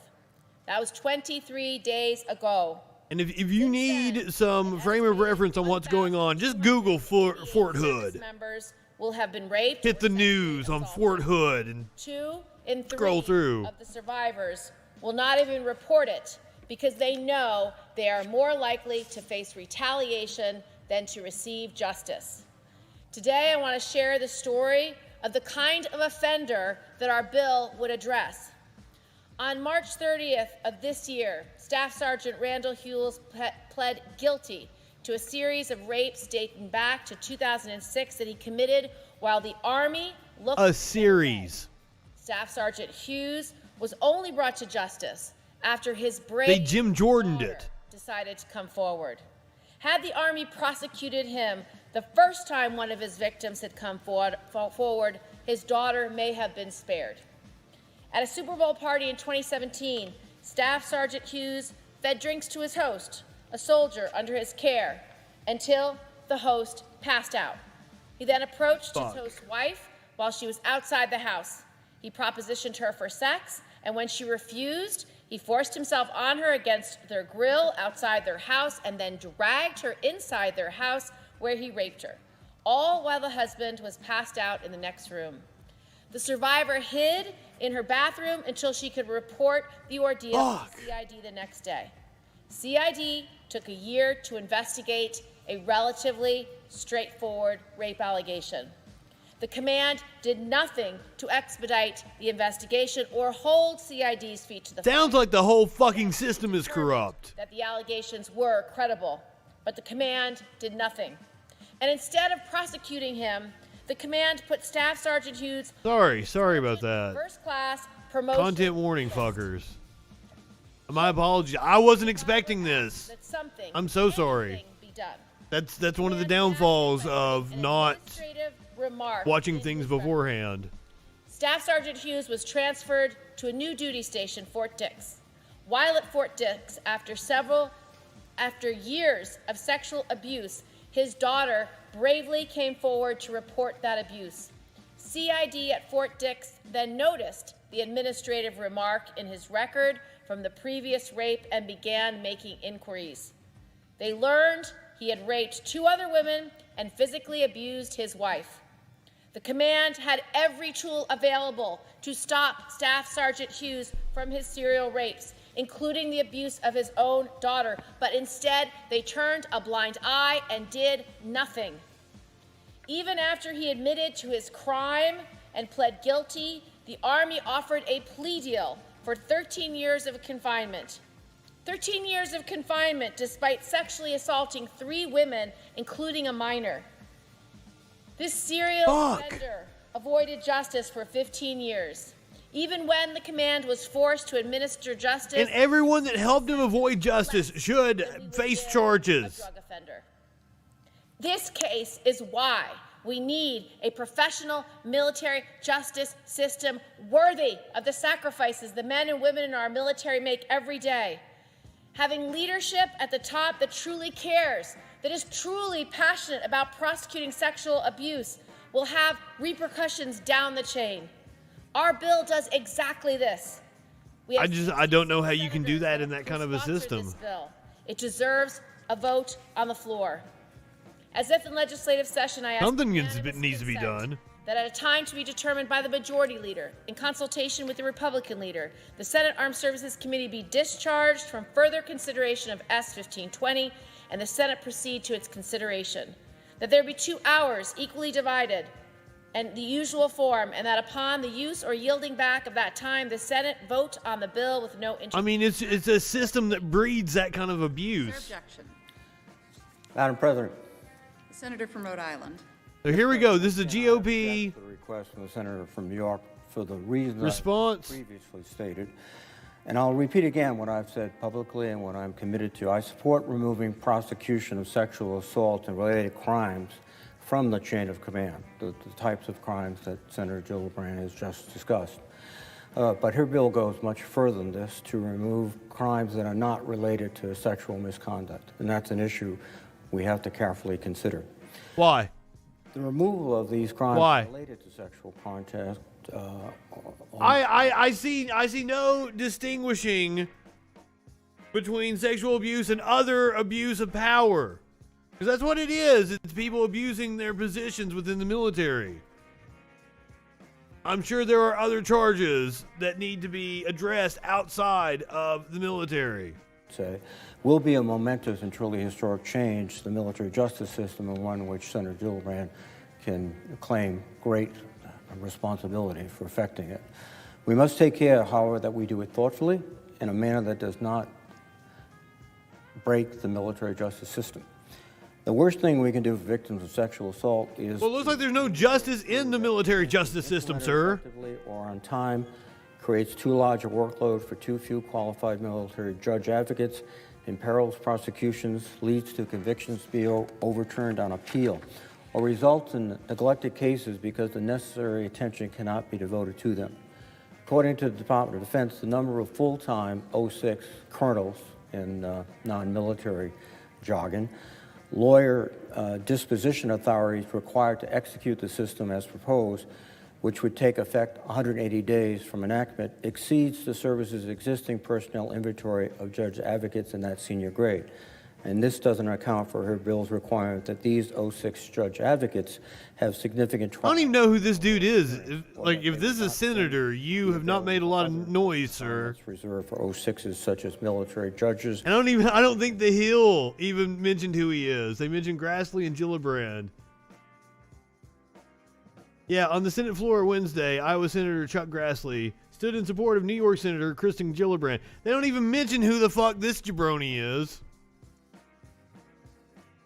That was 23 days ago. And if you need some frame of reference on what's going on, just Google Fort Hood. Members will have been raped. Hit the news on Fort Hood and 2 in 3 scroll through. Of the survivors will not even report it because they know they are more likely to face retaliation than to receive justice. Today, I want to share the story of the kind of offender that our bill would address. On March 30th of this year, Staff Sergeant Randall Hughes pled guilty to a series of rapes dating back to 2006 that he committed while the Army looked. A series. Staff Sergeant Hughes was only brought to justice after his brave They Jim Jordaned it. Decided to come forward. Had the Army prosecuted him the first time one of his victims had come forward, his daughter may have been spared. At a Super Bowl party in 2017, Staff Sergeant Hughes fed drinks to his host, a soldier under his care, until the host passed out. He then approached his host's wife while she was outside the house. He propositioned her for sex, and when she refused, he forced himself on her against their grill outside their house and then dragged her inside their house where he raped her, all while the husband was passed out in the next room. The survivor hid in her bathroom until she could report the ordeal to CID the next day. CID took a year to investigate a relatively straightforward rape allegation. The command did nothing to expedite the investigation or hold CID's feet to the fire. Sounds like the whole fucking system is corrupt. That the allegations were credible, but the command did nothing. And instead of prosecuting him, the command put Staff Sergeant Hughes. Sorry about that. First class promotion. Content warning, fuckers. My apologies. I wasn't expecting this. I'm so sorry. That's one of the downfalls of not watching things beforehand. Staff Sergeant Hughes was transferred to a new duty station, Fort Dix. While at Fort Dix, after years of sexual abuse, his daughter bravely came forward to report that abuse. CID at Fort Dix then noticed the administrative remark in his record from the previous rape and began making inquiries. They learned he had raped 2 other women and physically abused his wife. The command had every tool available to stop Staff Sergeant Hughes from his serial rapes, including the abuse of his own daughter, but instead they turned a blind eye and did nothing. Even after he admitted to his crime and pled guilty, the Army offered a plea deal for 13 years of confinement. 13 years of confinement despite sexually assaulting 3 women, including a minor. This serial offender avoided justice for 15 years. Even when the command was forced to administer justice. And everyone that helped him avoid justice should face charges. Drug offender. This case is why we need a professional military justice system worthy of the sacrifices the men and women in our military make every day. Having leadership at the top that truly cares, that is truly passionate about prosecuting sexual abuse, will have repercussions down the chain. Our bill does exactly this. I don't know how you can do that in that kind of a system. It deserves a vote on the floor. As if in legislative session, I ask something needs to be done. That at a time to be determined by the majority leader, in consultation with the Republican leader, the Senate Armed Services Committee be discharged from further consideration of S-1520, and the Senate proceed to its consideration. That there be 2 hours equally divided and the usual form, and that upon the use or yielding back of that time, the Senate vote on the bill with no interest. I mean, it's a system that breeds that kind of abuse. Objection. Madam President. The senator from Rhode Island. So here we go. This is a GOP the request from the senator from New York for the reasons response I previously stated. And I'll repeat again what I've said publicly and what I'm committed to. I support removing prosecution of sexual assault and related crimes from the chain of command, the types of crimes that Senator Gillibrand has just discussed. But her bill goes much further than this to remove crimes that are not related to sexual misconduct. And that's an issue we have to carefully consider. Why? The removal of these crimes related to sexual contact. I see no distinguishing between sexual abuse and other abuse of power. Because that's what it is. It's people abusing their positions within the military. I'm sure there are other charges that need to be addressed outside of the military. Will be a momentous and truly historic change to the military justice system, and one in which Senator Gillibrand can claim great responsibility for effecting it. We must take care, however, that we do it thoughtfully in a manner that does not break the military justice system. The worst thing we can do for victims of sexual assault is... Well, it looks like there's no justice in the military justice system, sir. ...effectively or on time, creates too large a workload for too few qualified military judge advocates, imperils prosecutions, leads to convictions to be overturned on appeal, or results in neglected cases because the necessary attention cannot be devoted to them. According to the Department of Defense, the number of full-time 06 colonels in non-military jargon, lawyer disposition authorities required to execute the system as proposed, which would take effect 180 days from enactment, exceeds the service's existing personnel inventory of judge advocates in that senior grade. And this doesn't account for her bill's requirement that these 06 judge advocates have significant... I don't even know who this dude is. If this is a senator, you have not made a lot of noise, sir. It's reserved for 06s such as military judges. And I don't think the Hill even mentioned who he is. They mentioned Grassley and Gillibrand. Yeah, on the Senate floor Wednesday, Iowa Senator Chuck Grassley stood in support of New York Senator Kristen Gillibrand. They don't even mention who the fuck this jabroni is.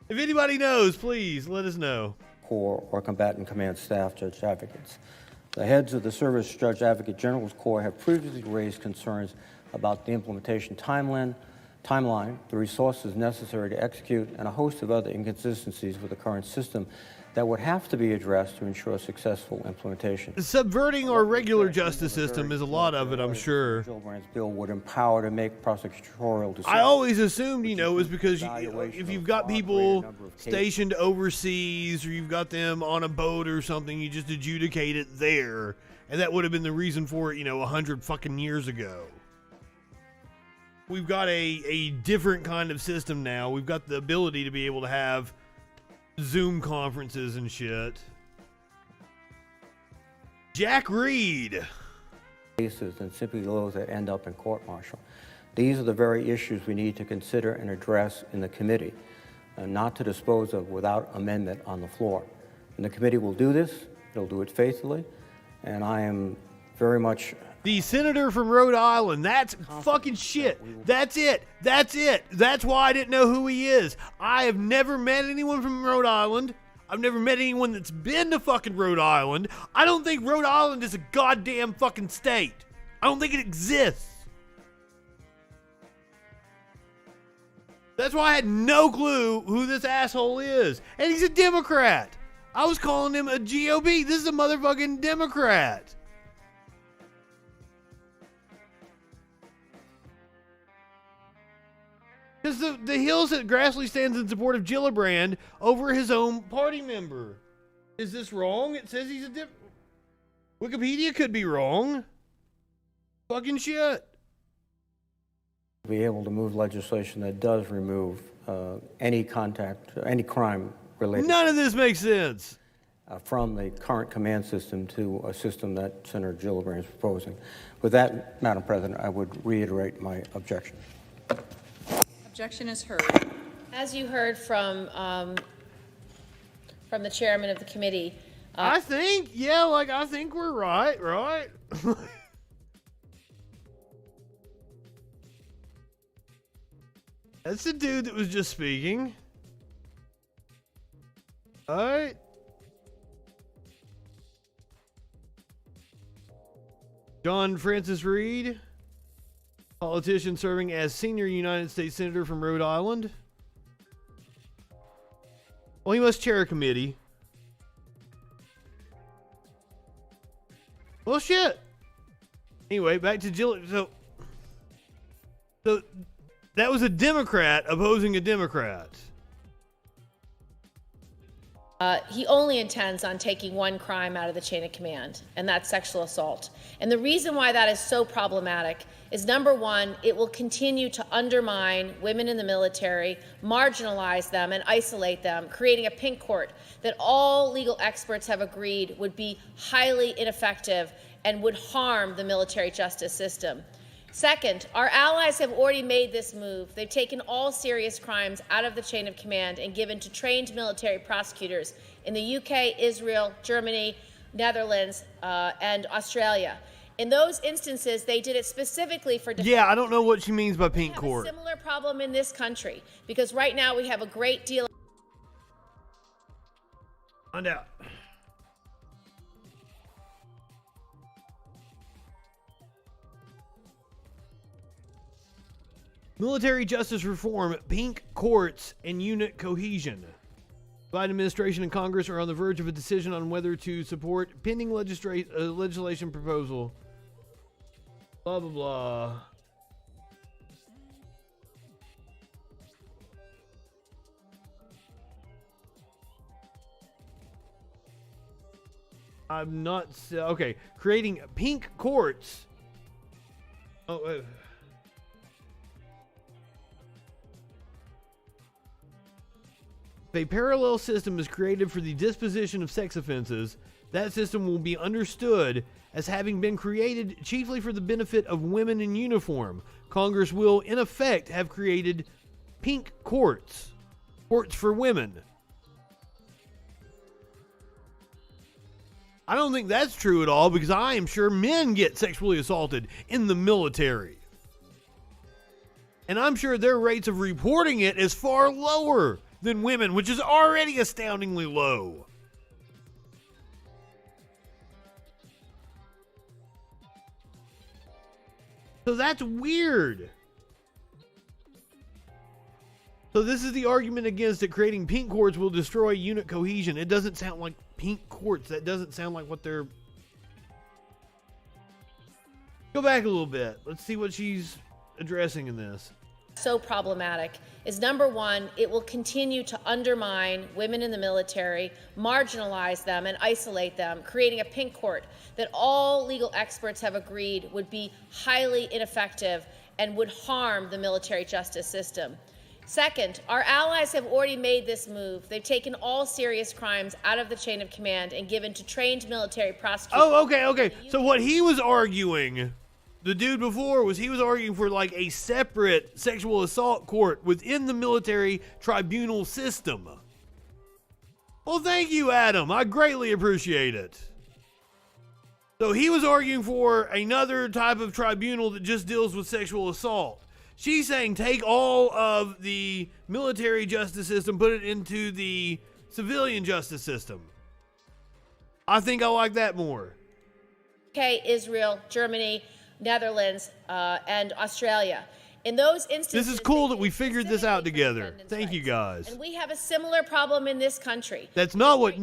If anybody knows, please let us know. Corps or combatant command staff judge advocates. The heads of the Service Judge Advocate General's Corps have previously raised concerns about the implementation timeline, the resources necessary to execute, and a host of other inconsistencies with the current system that would have to be addressed to ensure successful implementation. Subverting our regular justice system is a lot of it, I'm sure. Gillibrand's bill would empower to make prosecutorial decisions. I always assumed, it was because if you've got people stationed overseas or you've got them on a boat or something, you just adjudicate it there. and that would have been the reason for it, 100 fucking years ago. We've got a different kind of system now. We've got the ability to be able to have Zoom conferences and shit. Jack Reed. Cases and simply those that end up in court-martial. These are the very issues we need to consider and address in the committee, not to dispose of without amendment on the floor. And the committee will do this. It'll do it faithfully, and I am very much... The senator from Rhode Island, that's fucking shit. That's it. That's why I didn't know who he is. I have never met anyone from Rhode Island. I've never met anyone that's been to fucking Rhode Island. I don't think Rhode Island is a goddamn fucking state. I don't think it exists. That's why I had no clue who this asshole is. And he's a Democrat. I was calling him a GOP. This is a motherfucking Democrat. Because the Hill said Grassley stands in support of Gillibrand over his own party member. Is this wrong? It says he's a Wikipedia could be wrong. Fucking shit. Be able to move legislation that does remove any crime related. None of this makes sense. From the current command system to a system that Senator Gillibrand is proposing. With that, Madam President, I would reiterate my objection. Objection is heard. As you heard from the chairman of the committee, I think we're right? That's the dude that was just speaking. All right. John Francis Reed, politician serving as senior United States Senator from Rhode Island. Well, he must chair a committee. Well, shit. Anyway, back to Jill. So that was a Democrat opposing a Democrat. He only intends on taking one crime out of the chain of command, and that's sexual assault. And the reason why that is so problematic is, number one, it will continue to undermine women in the military, marginalize them, and isolate them, creating a pink court that all legal experts have agreed would be highly ineffective and would harm the military justice system. Second, our allies have already made this move. They've taken all serious crimes out of the chain of command and given to trained military prosecutors in the UK, Israel, Germany, Netherlands, and Australia. In those instances, they did it specifically for defense. Yeah, I don't know what she means by pink court. We have a similar problem in this country because right now we have a great deal. Find out. Military justice reform, pink courts, and unit cohesion. Biden administration and Congress are on the verge of a decision on whether to support pending legislation proposal. Blah, blah, blah. I'm not... Okay, creating pink courts. Oh, If a parallel system is created for the disposition of sex offenses, that system will be understood as having been created chiefly for the benefit of women in uniform. Congress will, in effect, have created pink courts. Courts for women. I don't think that's true at all, because I am sure men get sexually assaulted in the military. And I'm sure their rates of reporting it is far lower than women, which is already astoundingly low. So that's weird. So this is the argument against it. Creating pink courts will destroy unit cohesion. It doesn't sound like pink courts. That doesn't sound like what they're... Go back a little bit. Let's see what she's addressing in this. So problematic is, number one, it will continue to undermine women in the military, marginalize them, and isolate them, creating a pink court that all legal experts have agreed would be highly ineffective and would harm the military justice system. Second, our allies have already made this move. They've taken all serious crimes out of the chain of command and given to trained military prosecutors. Oh, okay. So what he was arguing, the dude before, was he was arguing for like a separate sexual assault court within the military tribunal system. Well, thank you, Adam. I greatly appreciate it. So he was arguing for another type of tribunal that just deals with sexual assault. She's saying take all of the military justice system, put it into the civilian justice system. I think I like that more. UK, Israel, Germany, Netherlands, and Australia. In those instances, this is cool that we figured this out together. Thank you, guys. And we have a similar problem in this country. That's not what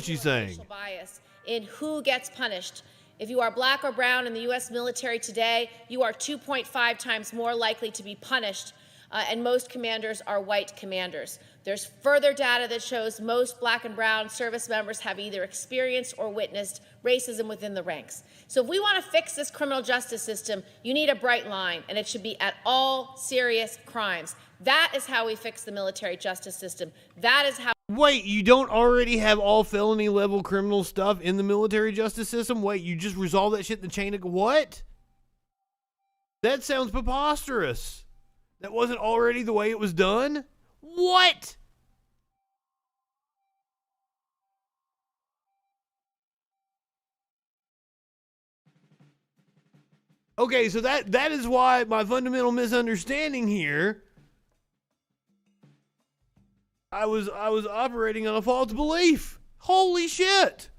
she's saying. Bias in who gets punished. If you are black or brown in the U.S. military today, you are 2.5 times more likely to be punished, and most commanders are white commanders. There's further data that shows most black and brown service members have either experienced or witnessed racism within the ranks. So if we want to fix this criminal justice system, you need a bright line, and it should be at all serious crimes. That is how we fix the military justice system. That is how... Wait, you don't already have all felony level criminal stuff in the military justice system? Wait, you just resolve that shit in the chain of... What? That sounds preposterous. That wasn't already the way it was done? What? Okay, so that is why my fundamental misunderstanding here, I was operating on a false belief. Holy shit.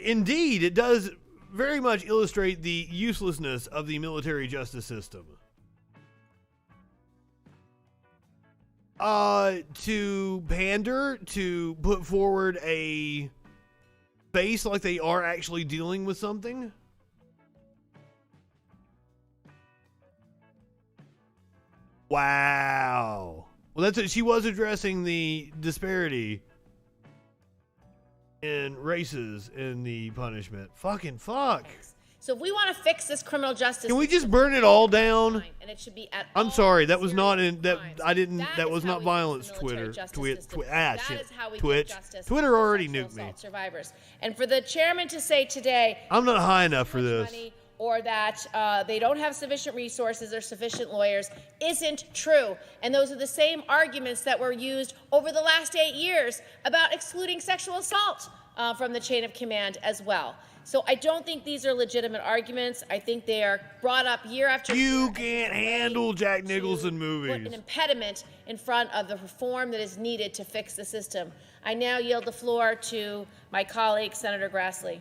Indeed, it does very much illustrate the uselessness of the military justice system. To pander, to put forward a face like they are actually dealing with something. Wow. Well, that's it. She was addressing the disparity in races in the punishment. Fucking fuck. So if we want to fix this criminal justice, can we just burn it all down? And it should be at I'm sorry, that was not in that. crimes. I didn't. That was not violence. Twitter. Twitch. Twitter already nuked me. Survivors. And for the chairman to say today, I'm not high enough for this. Or that they don't have sufficient resources or sufficient lawyers isn't true. And those are the same arguments that were used over the last 8 years about excluding sexual assault from the chain of command as well. So I don't think these are legitimate arguments. I think they are brought up year after year. You can't handle Jack Nicholson movies. Put an impediment in front of the reform that is needed to fix the system. I now yield the floor to my colleague, Senator Grassley.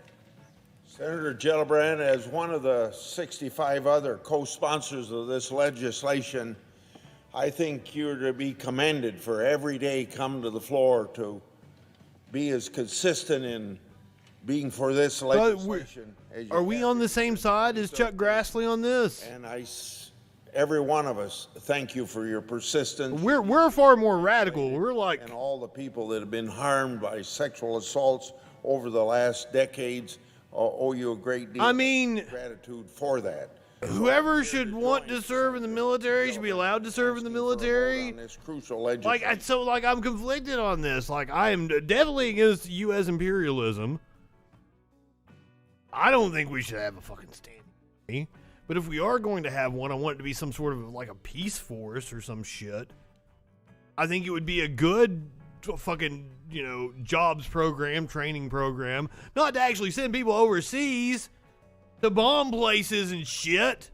Senator Gillibrand, as one of the 65 other co-sponsors of this legislation, I think you're to be commended for every day come to the floor to be as consistent in being for this legislation. Are we on the same side as Chuck Grassley on this? And every one of us, thank you for your persistence. We're far more radical. We're like, and all the people that have been harmed by sexual assaults over the last decades owe you a great deal of gratitude for that. Whoever should want to serve in the military should be allowed to serve in the military. This crucial legislation. I'm conflicted on this. Like, I am definitely against U.S. imperialism. I don't think we should have a fucking standing. But if we are going to have one, I want it to be some sort of like a peace force or some shit. I think it would be a good fucking, jobs program, training program. Not to actually send people overseas to bomb places and shit.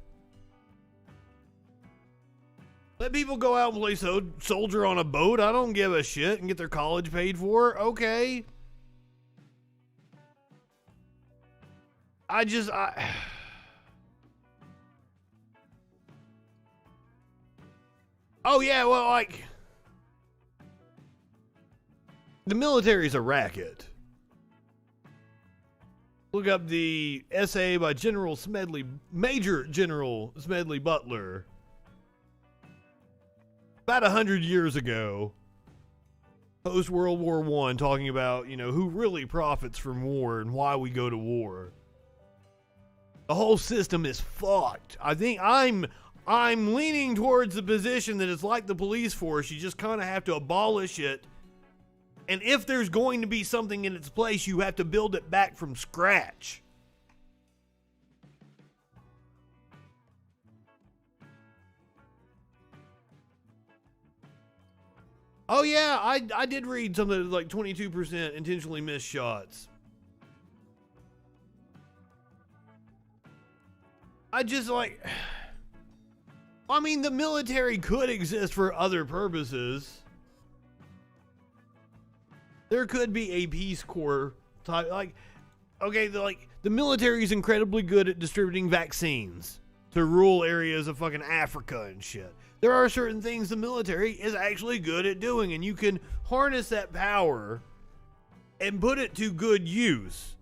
Let people go out and play soldier on a boat. I don't give a shit, and get their college paid for. Okay. Oh yeah, well, like, The military's a racket. Look up the essay by Major General Smedley Butler. About 100 years ago, post World War I, talking about, who really profits from war and why we go to war. The whole system is fucked. I think I'm leaning towards the position that it's like the police force. You just kind of have to abolish it. And if there's going to be something in its place, you have to build it back from scratch. Oh yeah, I did read something like 22% intentionally missed shots. The military could exist for other purposes. There could be a Peace Corps type, the military is incredibly good at distributing vaccines to rural areas of fucking Africa and shit. There are certain things the military is actually good at doing, and you can harness that power and put it to good use.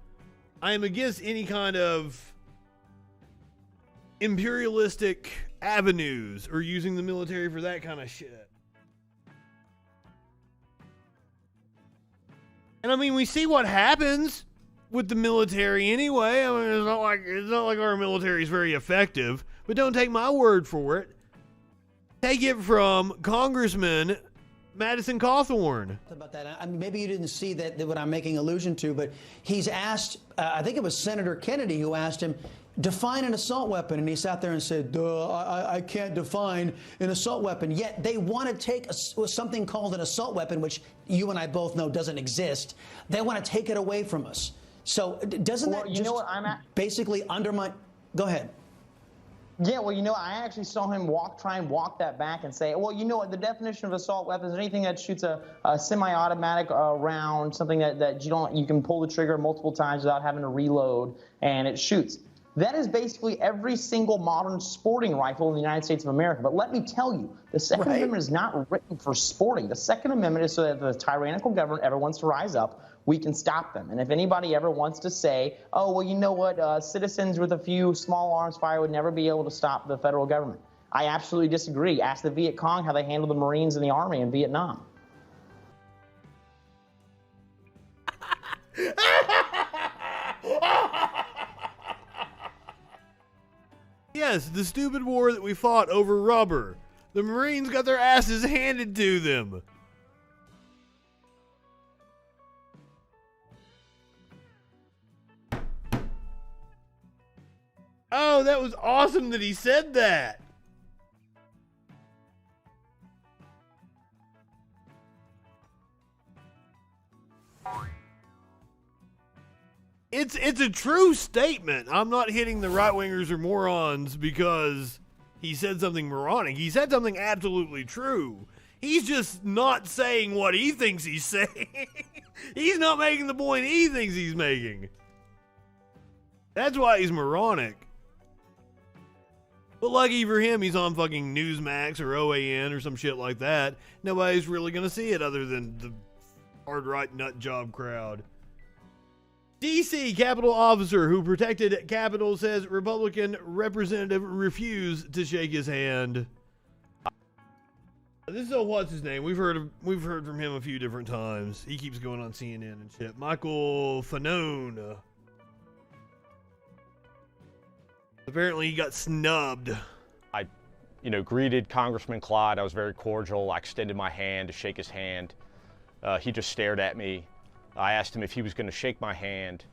I am against any kind of imperialistic avenues or using the military for that kind of shit. And we see what happens with the military anyway. It's not like our military is very effective, but don't take my word for it. Take it from Congressman Madison Cawthorn. About that, maybe you didn't see that what I'm making allusion to, but he's asked, I think it was Senator Kennedy who asked him, define an assault weapon, and he sat there and said, I can't define an assault weapon. Yet they want to take something called an assault weapon, which you and I both know doesn't exist. They want to take it away from us. So doesn't that basically undermine? Go ahead. Yeah, I actually saw him try and walk that back and say, the definition of assault weapon is anything that shoots a semi-automatic round, something that you can pull the trigger multiple times without having to reload, and it shoots. That is basically every single modern sporting rifle in the United States of America. But let me tell you, the Second Amendment is not written for sporting. The Second Amendment is so that if the tyrannical government ever wants to rise up, we can stop them. And if anybody ever wants to say, citizens with a few small arms fire would never be able to stop the federal government, I absolutely disagree. Ask the Viet Cong how they handled the Marines and the Army in Vietnam. Yes, the stupid war that we fought over rubber. The Marines got their asses handed to them. Oh, that was awesome that he said that. It's a true statement. I'm not hitting the right-wingers or morons because he said something moronic. He said something absolutely true. He's just not saying what he thinks he's saying. He's not making the point he thinks he's making. That's why he's moronic. But lucky for him, he's on fucking Newsmax or OAN or some shit like that. Nobody's really gonna see it other than the hard-right nut job crowd. D.C. Capitol officer who protected Capitol says Republican representative refused to shake his hand. This is what's his name? We've heard from him a few different times. He keeps going on CNN and shit. Michael Fanone. Apparently he got snubbed. I, greeted Congressman Clyde. I was very cordial. I extended my hand to shake his hand. He just stared at me. I asked him if he was going to shake my hand,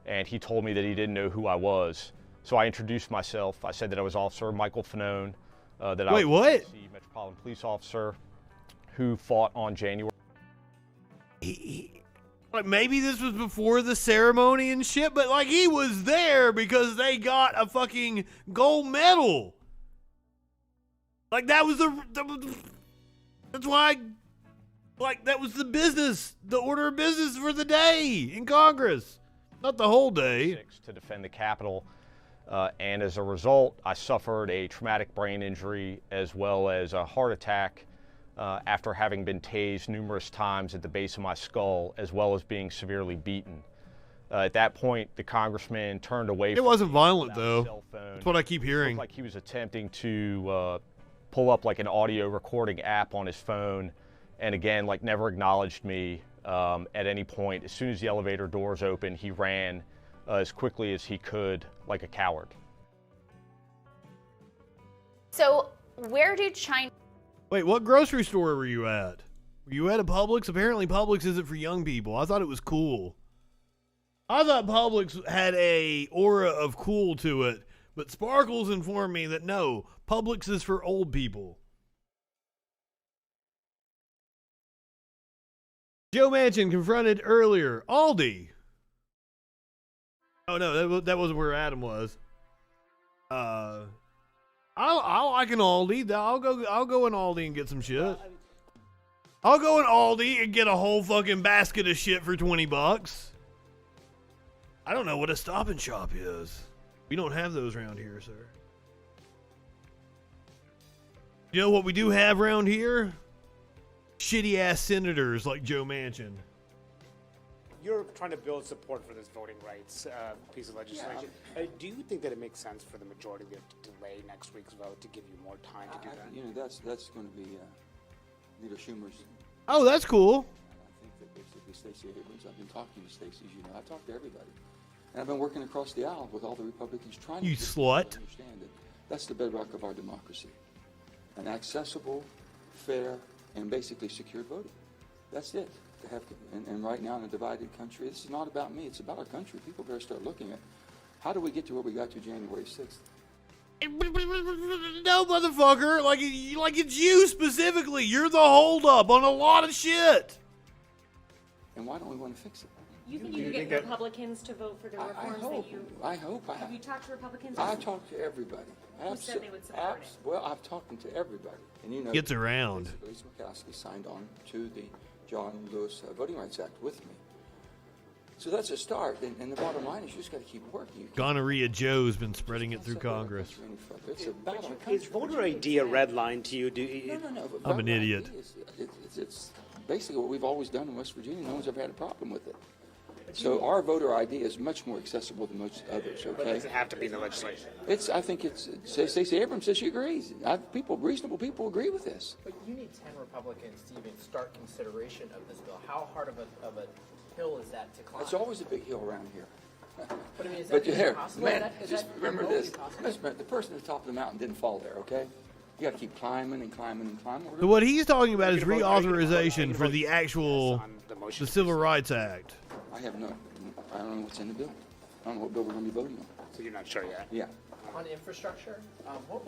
and he told me that he didn't know who I was. So I introduced myself. I said that I was Officer Michael Fanone. That I was a D.C. Metropolitan Police Officer who fought on January. Maybe this was before the ceremony and shit, but he was there because they got a fucking gold medal. That was that's why. That was the order of business for the day in Congress. Not the whole day. To defend the Capitol. And as a result, I suffered a traumatic brain injury as well as a heart attack after having been tased numerous times at the base of my skull, as well as being severely beaten. At that point, the congressman turned away. It wasn't violent, though. That's what I keep hearing. It looked like he was attempting to pull up like an audio recording app on his phone, and again, like never acknowledged me at any point. As soon as the elevator doors opened, he ran as quickly as he could, like a coward. So where did China... Wait, what grocery store were you at? Were you at a Publix? Apparently Publix isn't for young people. I thought it was cool. I thought Publix had a aura of cool to it, but Sparkles informed me that no, Publix is for old people. Joe Manchin confronted earlier Aldi. Oh no, that wasn't where Adam was. I like an Aldi. I'll go in Aldi and get some shit. I'll go in Aldi and get a whole fucking basket of shit for $20. I don't know what a Stop and Shop is. We don't have those around here, sir. You know what we do have around here? Shitty ass senators like Joe Manchin. You're trying to build support for this voting rights piece of legislation. Yeah. Do you think that it makes sense for the majority to delay next week's vote to give you more time to do that? You know, that's going to be Leader Schumer's. Oh, that's cool. I think that basically Stacey Abrams, I've been talking to Stacey, as you know, I've talked to everybody. And I've been working across the aisle with all the Republicans trying you to slut. Understand that that's the bedrock of our democracy. An accessible, fair, and basically secure voting. That's it. To have, and right now in a divided country, this is not about me, it's about our country. People better start looking at how do we get to where we got to January 6th? No, motherfucker. Like it's you specifically. You're the holdup on a lot of shit. And why don't we want to fix it? You think you can get Republicans to vote for the reforms that you... I hope. Have you talked to Republicans? I talked to everybody. Who said they would support it? Well, I've talked to everybody. And you know, gets around. Lisa Murkowski signed on to the John Lewis Voting Rights Act with me. So that's a start. And the bottom line is you just got to keep working. Gonorrhea Joe's been spreading it through Congress. It's about is voter ID a red line to you? No. I'm an idiot. It's basically what we've always done in West Virginia. No one's ever had a problem with it. So our voter ID is much more accessible than most others. Okay. But does it have to be in the legislation? I think it's. Stacey Abrams says she agrees. Reasonable people agree with this. But you need 10 Republicans to even start consideration of this bill. How hard of a hill is that to climb? It's always a big hill around here. But I mean, is that possible? Man, just remember this. The person at the top of the mountain didn't fall there. Okay. You got to keep climbing and climbing and climbing. So what he's talking about is reauthorization for the actual the Civil Rights Act. I don't know what's in the bill. I don't know what bill we're going to be voting on. So you're not sure yet? Yeah. On infrastructure, what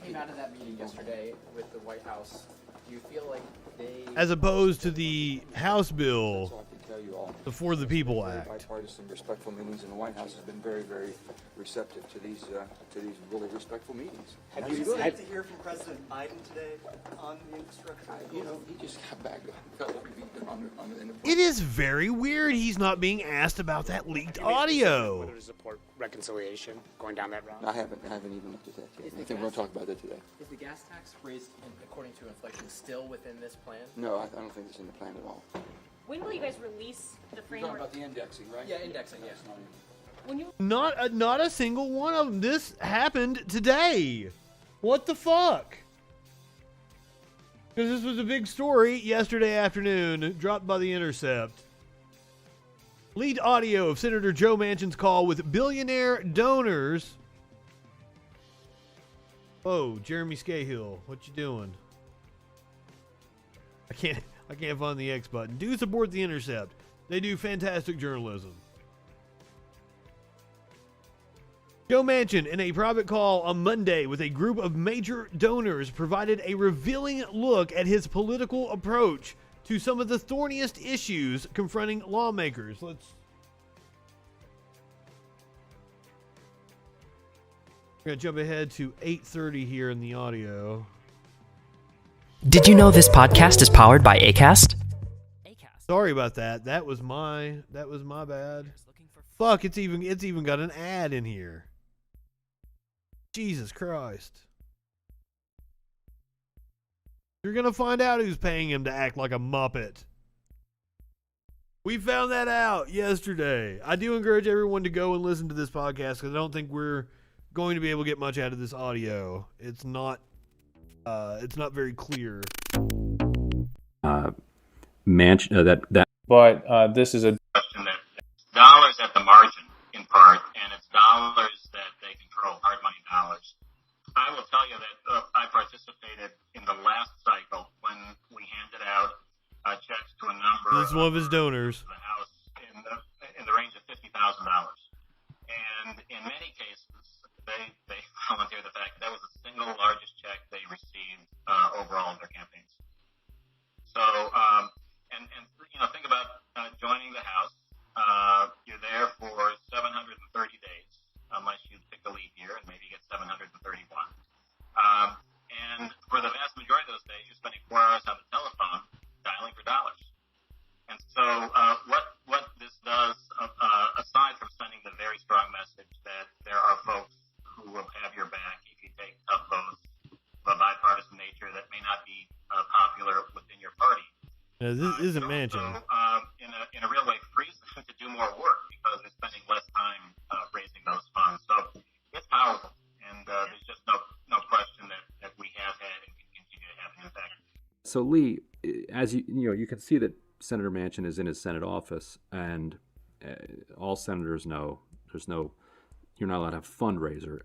came out of that meeting yesterday with the White House? Do you feel like they... As opposed to the House bill, So I can tell you all, the For the People Act. Bipartisan, respectful meetings, and the White House has been very, very receptive to these really respectful meetings. Have you excited to hear from President Biden today on the infrastructure? You know, he just got back on the It is very weird he's not being asked about that leaked audio. Whether to support reconciliation, going down that route? I haven't even looked at that yet. I think we're going to talk about that today. Is the gas tax raised according to inflation still within this plan? No, I don't think it's in the plan at all. When will you guys release the You're framework? talking about the indexing, right? Yeah, indexing, yeah. When you... Not a single one of them. This happened today. What the fuck? Because this was a big story yesterday afternoon, dropped by The Intercept. Lead audio of Senator Joe Manchin's call with billionaire donors. Oh, Jeremy Scahill, what you doing? I can't find the X button. Do support The Intercept. They do fantastic journalism. Joe Manchin, in a private call on Monday with a group of major donors, provided a revealing look at his political approach to some of the thorniest issues confronting lawmakers. We're going to jump ahead to 8:30 here in the audio. Did you know this podcast is powered by Acast? Sorry about that. That was my bad. Fuck, it's even got an ad in here. Jesus Christ. You're going to find out who's paying him to act like a Muppet. We found that out yesterday. I do encourage everyone to go and listen to this podcast because I don't think we're going to be able to get much out of this audio. It's not very clear. But this is a question that it's dollars at the margin, in part, and it's dollars that they control, hard money dollars. I will tell you that I participated in the last cycle when we handed out checks to a number. This is one of his donors. The House in the range of $50,000, and in many cases they volunteered the fact that was the single largest check they received overall in their campaigns. So, and think about joining the House. You're there for 730 days, unless you pick a leap year and maybe get 731. And for the vast majority of those days, you're spending 4 hours on the telephone dialing for dollars. And so, what this does, aside from sending the very strong message that there are folks who will have your back if you take tough votes of a bipartisan nature that may not be popular within your party. Now, this isn't Manchin. In a real way, frees them to do more work because they're spending less time raising those funds. So it's powerful, and there's just no question that we have had and can continue to have an impact. So Lee, as you can see that Senator Manchin is in his Senate office, and all senators know you're not allowed to have a fundraiser,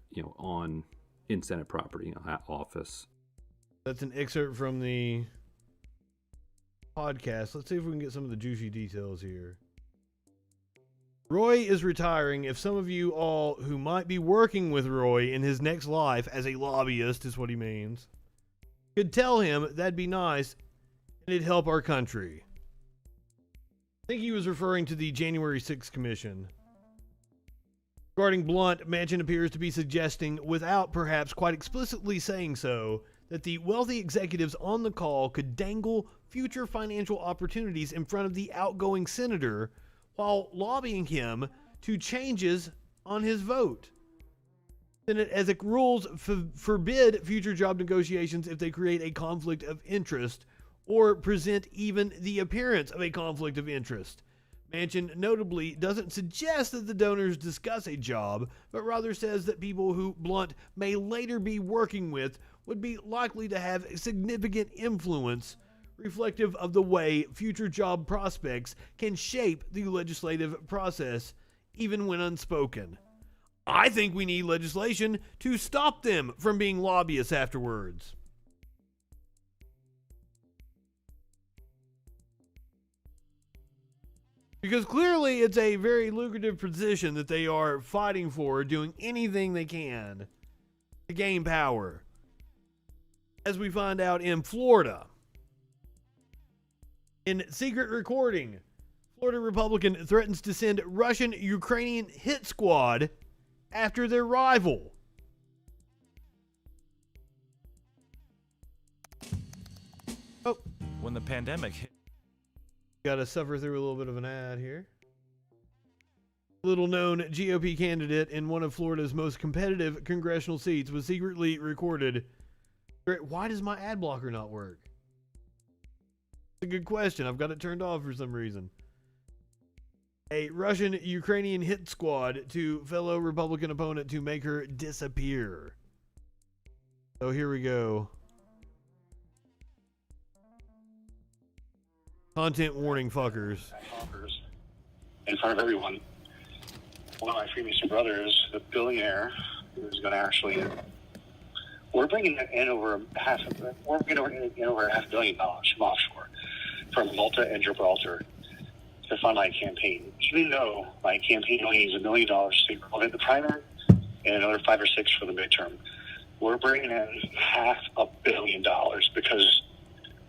in Senate property, that office. That's an excerpt from the podcast. Let's see if we can get some of the juicy details here. Roy is retiring. If some of you all who might be working with Roy in his next life as a lobbyist is what he means, could tell him that'd be nice and it'd help our country. I think he was referring to the January 6th commission. Regarding Blunt, Manchin appears to be suggesting, without perhaps quite explicitly saying so, that the wealthy executives on the call could dangle future financial opportunities in front of the outgoing senator while lobbying him to changes on his vote. Senate ethic rules forbid future job negotiations if they create a conflict of interest or present even the appearance of a conflict of interest. Manchin notably doesn't suggest that the donors discuss a job, but rather says that people who Blunt may later be working with would be likely to have significant influence, reflective of the way future job prospects can shape the legislative process, even when unspoken. I think we need legislation to stop them from being lobbyists afterwards. Because clearly it's a very lucrative position that they are fighting for, doing anything they can to gain power. As we find out in Florida. In secret recording, Florida Republican threatens to send Russian-Ukrainian hit squad after their rival. Oh. When the pandemic hit. Got to suffer through a little bit of an ad here. Little known GOP candidate in one of Florida's most competitive congressional seats was secretly recorded. Why does my ad blocker not work? It's a good question. I've got it turned off for some reason. A Russian-Ukrainian hit squad to fellow Republican opponent to make her disappear. So here we go. Content warning, fuckers. In front of everyone. One of my Freemason brothers, the billionaire, who's going to actually... We're bringing in over $500 million from offshore, from Malta and Gibraltar, to fund my campaign. Even though my campaign only needs $1 million to get the primary and another 5 or 6 for the midterm, we're bringing in $500 million because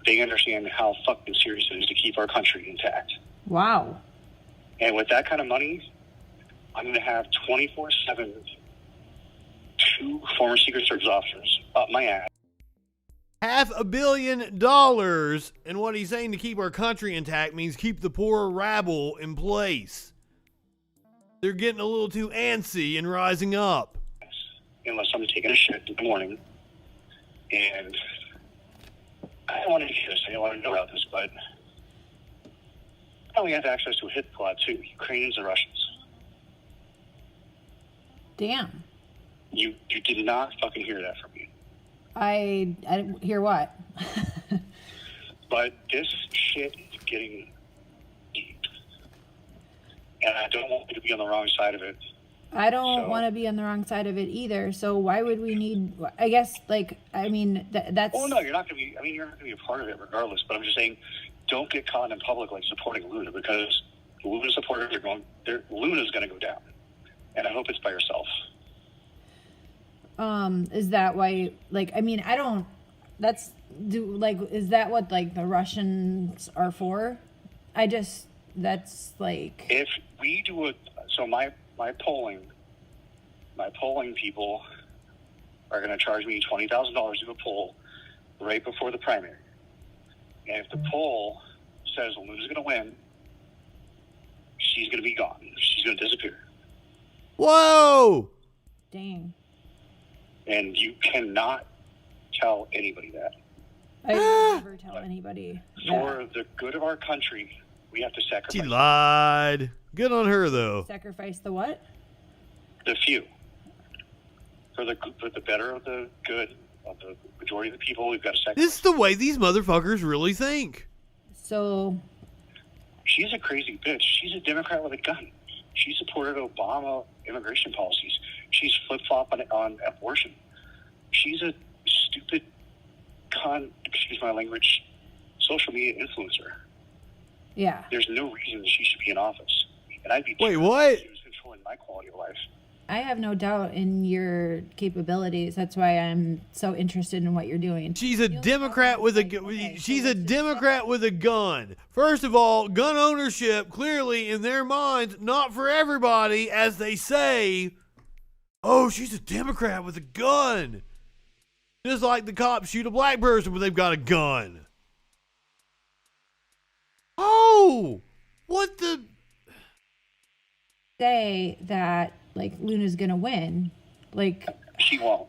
they understand how fucking serious it is to keep our country intact. Wow. And with that kind of money, I'm going to have 24/7 2 former Secret Service officers up my ass. $500 million, and what he's saying to keep our country intact means keep the poor rabble in place. They're getting a little too antsy and rising up. Unless I'm taking a shit in the morning, and I don't want to hear this. I don't want to know about this, but we have access to a hit squad too, Ukrainians and Russians. Damn. You did not fucking hear that from me. I didn't hear what? But this shit is getting deep. And I don't want you to be on the wrong side of it. I don't want to be on the wrong side of it either. So why would we need, I guess, like, I mean, that's... Well, no, you're not going to be, I mean, you're not going to be a part of it regardless. But I'm just saying, don't get caught in public, like, supporting Luna, because Luna supporters are going, Luna's going to go down. And I hope it's by yourself. Is that why, like, I mean, I don't, that's, is that what, like, the Russians are for? That's, like... If we do so my polling people are going to charge me $20,000 to do a poll right before the primary. And if the poll says Luna's going to win, she's going to be gone. She's going to disappear. Whoa! Dang. And you cannot tell anybody that. I would never tell anybody. For the good of our country, we have to sacrifice. She lied. Good on her, though. Sacrifice the what? The few. For the better of the good of the majority of the people, we've got to sacrifice. This is the way these motherfuckers really think. So... She's a crazy bitch. She's a Democrat with a gun. She supported Obama immigration policies. She's flip-flopping on abortion. She's a stupid excuse my language, social media influencer. Yeah. There's no reason she should be in office. And I'd be Wait, what? She was controlling my quality of life. I have no doubt in your capabilities. That's why I'm so interested in what you're doing. She's a Democrat with she's a Democrat with a gun. First of all, gun ownership, clearly in their minds, not for everybody, as they say. Oh, she's a Democrat with a gun. Just like the cops shoot a black person when they've got a gun. Oh, what the... Say that, like, Luna's gonna win. Like... She won't.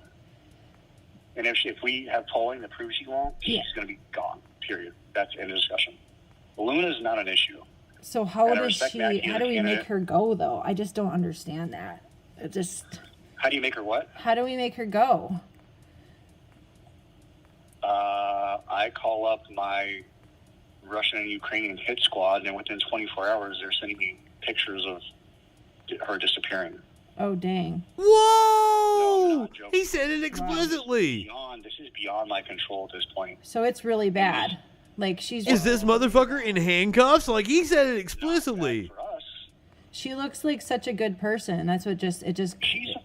And if we have polling that proves she won't, she's going to be gone, period. That's end of discussion. Luna's not an issue. So how do we make her go, though? I just don't understand that. How do you make her what? How do we make her go? I call up my Russian and Ukrainian hit squad, and within 24 hours, they're sending me pictures of her disappearing. Oh, dang. Whoa! No, he said it explicitly. This is beyond my control at this point. So it's really bad. Like, she's... Is this motherfucker in handcuffs? Like, he said it explicitly. She looks like such a good person. That's what She's a piece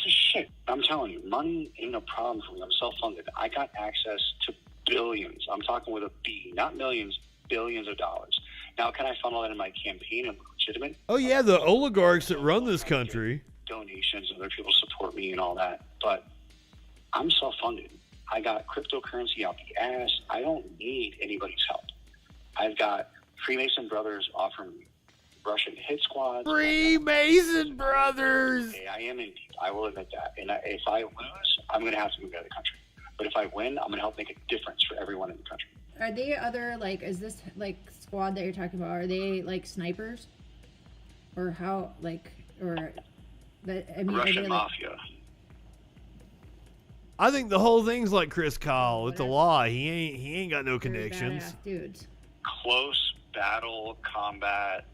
of shit. I'm telling you, money ain't a problem for me. I'm self-funded. I got access to billions. I'm talking with a B, not millions, billions of dollars. Now, can I funnel that in my campaign and look legitimate? Oh, yeah, the oligarchs that run this country. Donations, other people support me and all that. But I'm self-funded. I got cryptocurrency out the ass. I don't need anybody's help. I've got Freemason brothers offering me Russian hit squads. Freemason brothers! Okay, I am indeed. I will admit that. And if I lose, I'm going to have to move out of the country. But if I win, I'm going to help make a difference for everyone in the country. Are they other, like, is this, like, squad that you're talking about, are they, like, snipers? Or how, like, or... I mean, Russian mafia. I think the whole thing's like Chris Kyle. It's a lie. He ain't got no connections. Dudes. Close battle combat,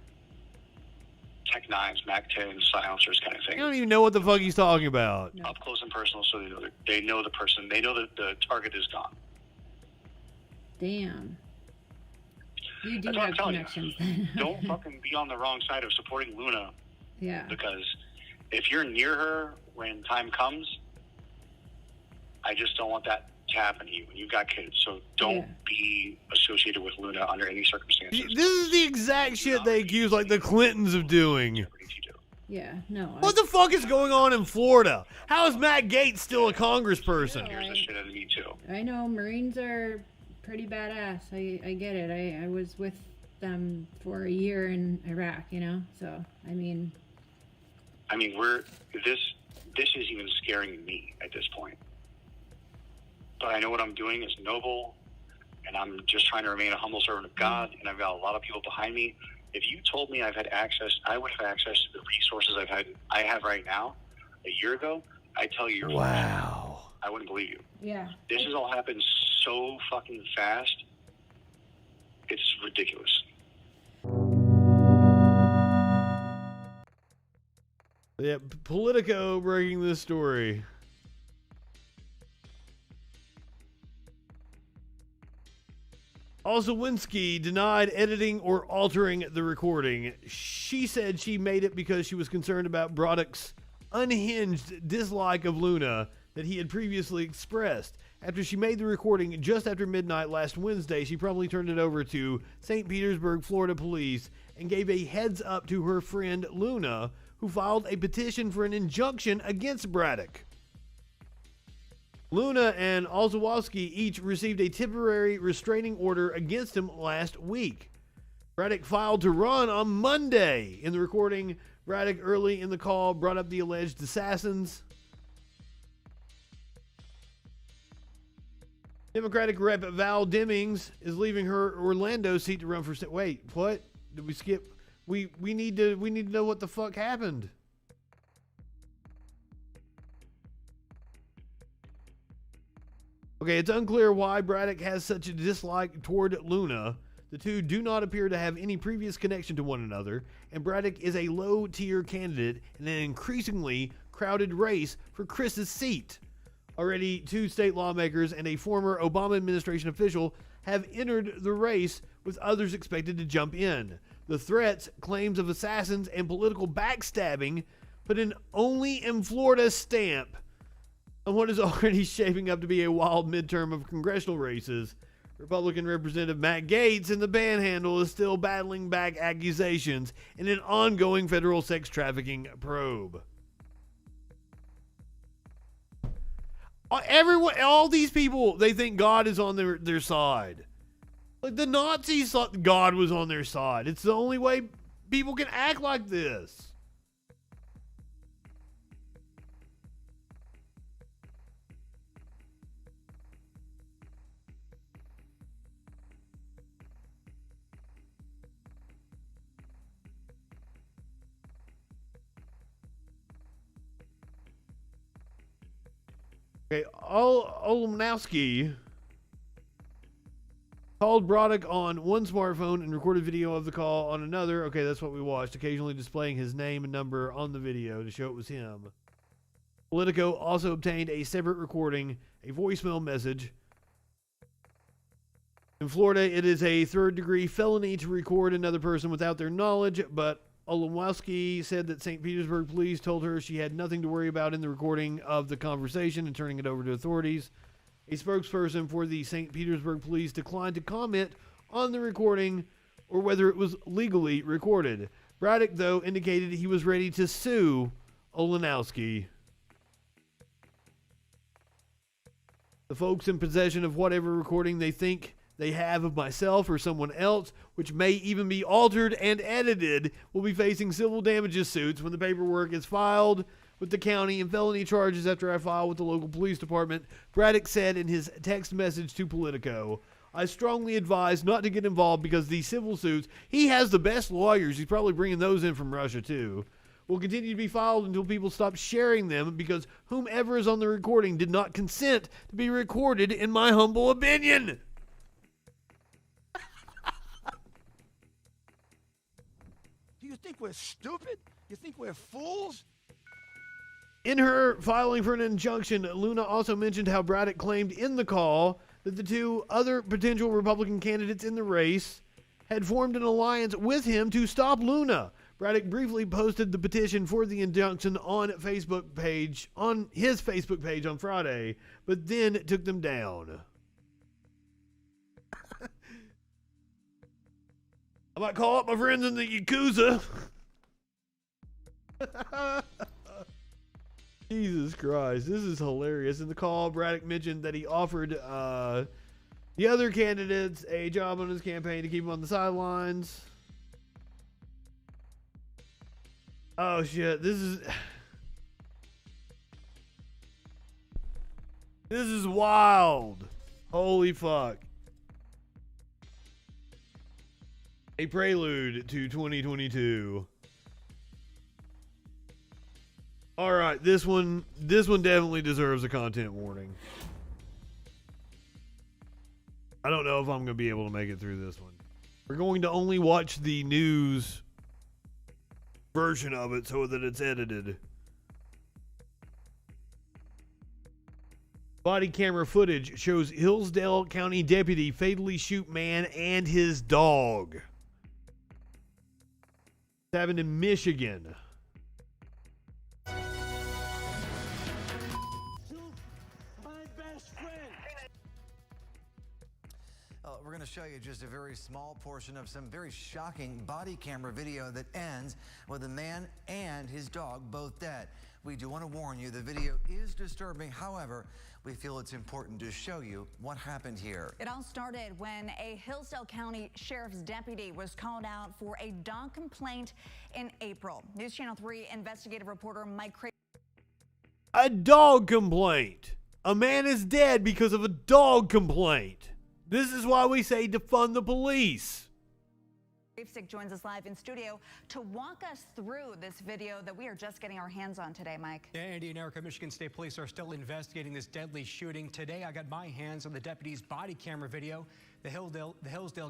Tech 9s, Mac 10s, silencers kind of thing. I don't even know what the fuck he's talking about. Up close and personal, so they know the person. They know that the target is gone. Damn. You do That's what have I'm telling connections. You. Don't fucking be on the wrong side of supporting Luna. Yeah. Because if you're near her when time comes, I just don't want that to happen to you when you've got kids. So don't be associated with Luna under any circumstances. This is the exact shit they accuse like the Clintons of doing. Yeah, no. What the fuck is going on in Florida? How is Matt Gaetz still a congressperson? Here's the shit out of me too. I know Marines are pretty badass. I get it. I was with them for a year in Iraq, you know. So I mean, this is even scaring me at this point. But I know what I'm doing is noble. and I'm just trying to remain a humble servant of God, and I've got a lot of people behind me. If you told me I would have access to the resources I have right now a year ago, I tell you, wow, I wouldn't believe you. Yeah. This has all happened so fucking fast. It's ridiculous. Yeah, Politico breaking this story. Olszewski denied editing or altering the recording. She said she made it because she was concerned about Broderick's unhinged dislike of Luna that he had previously expressed. After she made the recording just after midnight last Wednesday, she promptly turned it over to St. Petersburg, Florida police and gave a heads up to her friend Luna, who filed a petition for an injunction against Broderick. Luna and Olszewski each received a temporary restraining order against him last week. Broderick filed to run on Monday. In the recording, Broderick early in the call brought up the alleged assassins. Democratic Rep Val Demings is leaving her Orlando seat to run for Senate. Wait, what? Did we skip? We need to know what the fuck happened. Okay, it's unclear why Broderick has such a dislike toward Luna. The two do not appear to have any previous connection to one another, and Broderick is a low-tier candidate in an increasingly crowded race for Chris's seat. Already, 2 state lawmakers and a former Obama administration official have entered the race, with others expected to jump in. The threats, claims of assassins, and political backstabbing put an only in Florida stamp on what is already shaping up to be a wild midterm of congressional races. Republican Representative Matt Gaetz in the Panhandle is still battling back accusations in an ongoing federal sex trafficking probe. Everyone, all these people, they think God is on their side. Like the Nazis thought God was on their side. It's the only way people can act like this. Okay, Olszewski called Broderick on one smartphone and recorded video of the call on another. Okay, that's what we watched, occasionally displaying his name and number on the video to show it was him. Politico also obtained a separate recording, a voicemail message. In Florida, it is a third-degree felony to record another person without their knowledge, but Olszewski said that St. Petersburg police told her she had nothing to worry about in the recording of the conversation and turning it over to authorities. A spokesperson for the St. Petersburg police declined to comment on the recording or whether it was legally recorded. Broderick, though, indicated he was ready to sue Olszewski. The folks in possession of whatever recording they think they have of myself or someone else, which may even be altered and edited, will be facing civil damages suits when the paperwork is filed with the county and felony charges after I file with the local police department, Broderick said in his text message to Politico. I strongly advise not to get involved because these civil suits, he has the best lawyers, he's probably bringing those in from Russia too, will continue to be filed until people stop sharing them because whomever is on the recording did not consent to be recorded, in my humble opinion. Do you think we're stupid? You think we're fools? In her filing for an injunction, Luna also mentioned how Broderick claimed in the call that the 2 other potential Republican candidates in the race had formed an alliance with him to stop Luna. Broderick briefly posted the petition for the injunction on his Facebook page on Friday, but then took them down. I might call up my friends in the Yakuza. Jesus Christ, this is hilarious. In the call, Broderick mentioned that he offered the other candidates a job on his campaign to keep them on the sidelines. Oh shit, this is wild. Holy fuck. a prelude to 2022. All right, this one definitely deserves a content warning. I don't know if I'm going to be able to make it through this one. We're going to only watch the news version of it so that it's edited. Body camera footage shows Hillsdale County deputy fatally shoot man and his dog. It's happened in Michigan. We're going to show you just a very small portion of some very shocking body camera video that ends with a man and his dog both dead. We do want to warn you, the video is disturbing. However, we feel it's important to show you what happened here. It all started when a Hillsdale County Sheriff's deputy was called out for a dog complaint in April. News Channel 3 investigative reporter Mike Craig. A dog complaint. A man is dead because of a dog complaint. This is why we say defund the police. Stick joins us live in studio to walk us through this video that we are just getting our hands on today, Mike. Yeah, Andy and Erica, Michigan State Police are still investigating this deadly shooting. Today, I got my hands on the deputy's body camera video. The Hillsdale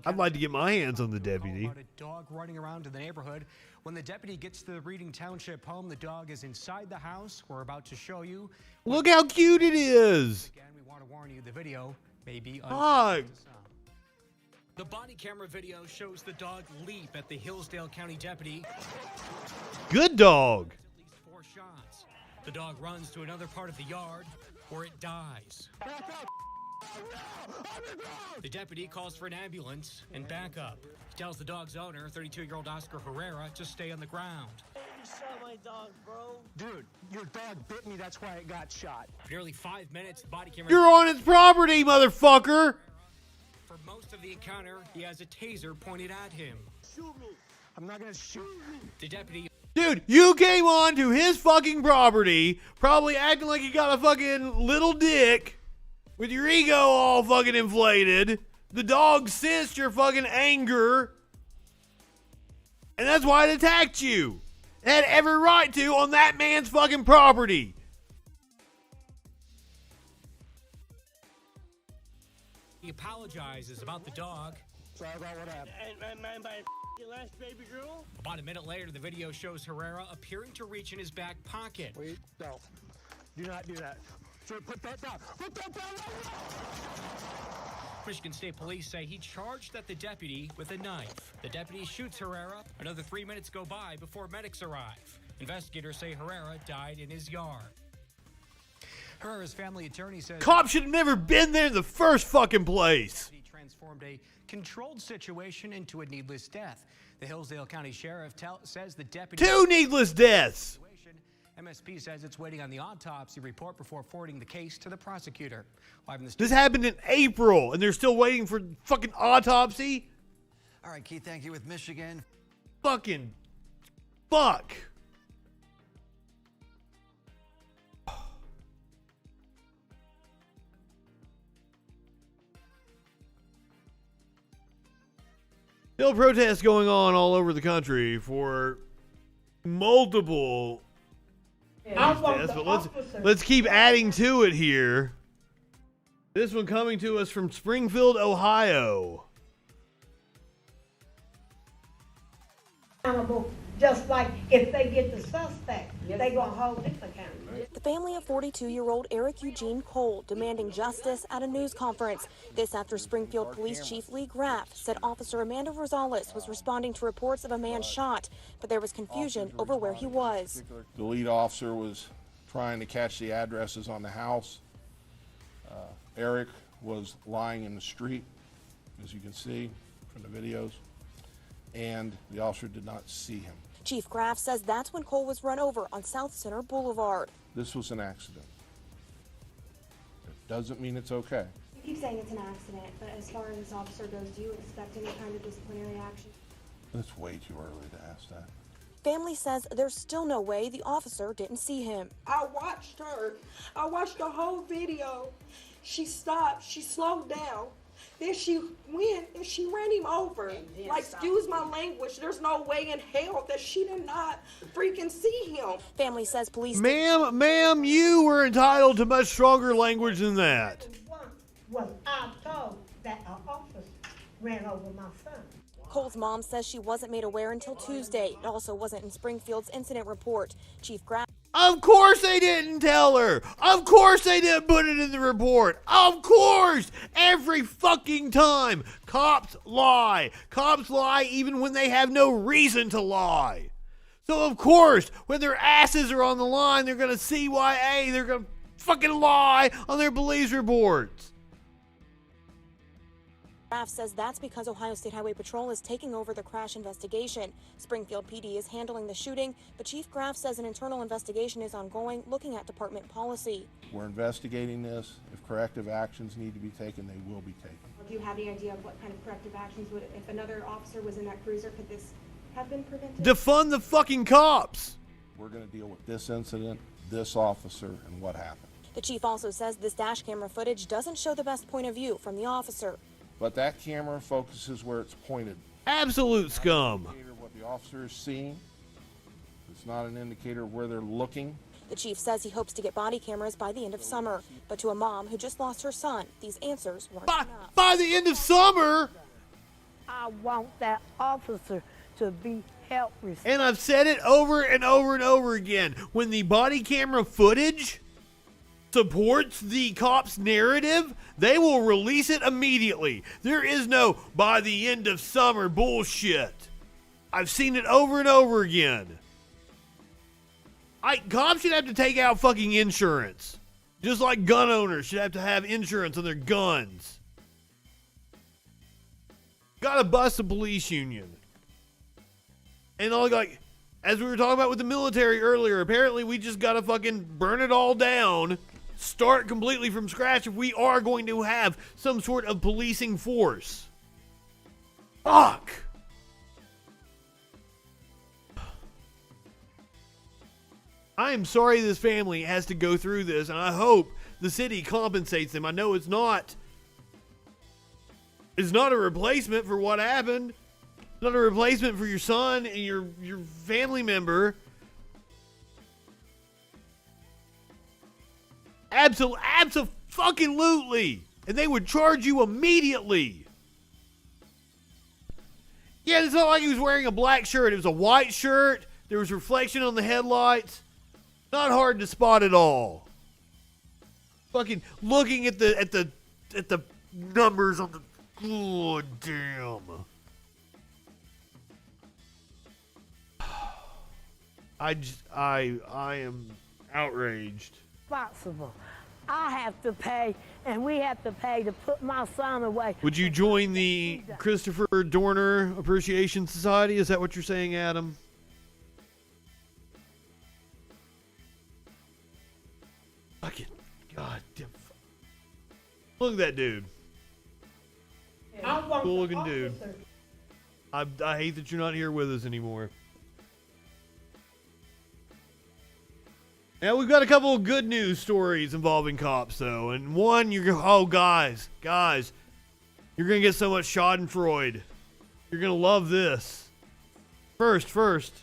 I'd like to get my hands on the deputy. About a dog running around in the neighborhood. When the deputy gets to the Reading Township home, the dog is inside the house. We're about to show you. Look how cute it is. Again, we want to warn you, the video may be Dog. The body camera video shows the dog leap at the Hillsdale County deputy. Good dog. At least 4 shots. The dog runs to another part of the yard where it dies. The deputy calls for an ambulance and backup. He tells the dog's owner, 32-year-old Oscar Herrera, to stay on the ground. You shot my dog, bro. Dude, your dog bit me. That's why it got shot. For nearly 5 minutes, the body camera... You're on its property, motherfucker. For most of the encounter, he has a taser pointed at him. Shoot me. I'm not gonna shoot you. The deputy... Dude, you came on to his fucking property, probably acting like you got a fucking little dick, with your ego all fucking inflated. The dog sensed your fucking anger, and that's why it attacked you. It had every right to on that man's fucking property. He apologizes about the dog. Sorry about what happened. And my last baby girl? About a minute later, the video shows Herrera appearing to reach in his back pocket. Wait, no. Do not do that. Sir, put that down. Put that down. Michigan State Police say he charged at the deputy with a knife. The deputy shoots Herrera. Another 3 minutes go by before medics arrive. Investigators say Herrera died in his yard. Herrera's family attorney says... Cops should have never been there in the first fucking place. He transformed a controlled situation into a needless death. The Hillsdale County Sheriff says the deputy... 2 needless deaths. MSP says it's waiting on the autopsy report before forwarding the case to the prosecutor. Live in the This happened in April, and they're still waiting for fucking autopsy? All right, Keith, thank you with Michigan. Fucking fuck. Still protests going on all over the country for multiple deaths, but let's keep adding to it here. This one coming to us from Springfield, Ohio. Just like if they get the suspect, they gonna hold it accountable. The family of 42-year-old Eric Eugene Cole demanding justice at a news conference. This after Springfield Police Chief Lee Graff said Officer Amanda Rosales was responding to reports of a man shot, but there was confusion over where he was. The lead officer was trying to catch the addresses on the house. Eric was lying in the street, as you can see from the videos, and the officer did not see him. Chief Graff says that's when Cole was run over on South Center Boulevard. This was an accident. It doesn't mean it's okay. You keep saying it's an accident, but as far as this officer goes, do you expect any kind of disciplinary action? It's way too early to ask that. Family says there's still no way the officer didn't see him. I watched her. I watched the whole video. She stopped. She slowed down. Then she went and she ran him over. Like, excuse my language, there's no way in hell that she did not freaking see him. Family says police... Ma'am, you were entitled to much stronger language than that. Was I told that an officer ran over my son. Cole's mom says she wasn't made aware until Tuesday. It also wasn't in Springfield's incident report. Chief Graff... Of course they didn't tell her. Of course they didn't put it in the report. Of course. Every fucking time. Cops lie. Cops lie even when they have no reason to lie. So of course, when their asses are on the line, they're going to CYA. They're going to fucking lie on their police reports. Graff says that's because Ohio State Highway Patrol is taking over the crash investigation. Springfield PD is handling the shooting, but Chief Graff says an internal investigation is ongoing, looking at department policy. We're investigating this. If corrective actions need to be taken, they will be taken. Do you have any idea of what kind of corrective actions would, if another officer was in that cruiser, could this have been prevented? Defund the fucking cops. We're going to deal with this incident, this officer, and what happened. The chief also says this dash camera footage doesn't show the best point of view from the officer. But that camera focuses where it's pointed. Absolute scum. It's not an indicator of what the officer is seeing. It's not an indicator of where they're looking. The chief says he hopes to get body cameras by the end of summer. But to a mom who just lost her son, these answers weren't enough. By the end of summer? I want that officer to be held responsible. And I've said it over and over and over again. When the body camera footage supports the cops' narrative, they will release it immediately. There is no by the end of summer bullshit. I've seen it over and over again. Cops should have to take out fucking insurance. Just like gun owners should have to have insurance on their guns. Gotta bust the police union. And as we were talking about with the military earlier, apparently we just gotta fucking burn it all down, start completely from scratch if we are going to have some sort of policing force. Fuck! I am sorry this family has to go through this, and I hope the city compensates them. I know it's not a replacement for what happened. It's not a replacement for your son and your family member. Absolutely. And they would charge you immediately. Yeah, it's not like he was wearing a black shirt. It was a white shirt. There was reflection on the headlights. Not hard to spot at all. Fucking looking at the numbers on the... God damn. I am outraged. Responsible. I have to pay, and we have to pay to put my son away. Would you join the Christopher Dorner Appreciation Society? Is that what you're saying, Adam? Fucking goddamn. Look at that dude. Cool looking dude. I hate that you're not here with us anymore. Now we've got a couple of good news stories involving cops, though, and one guys, you're gonna get so much Schadenfreude. You're gonna love this. First.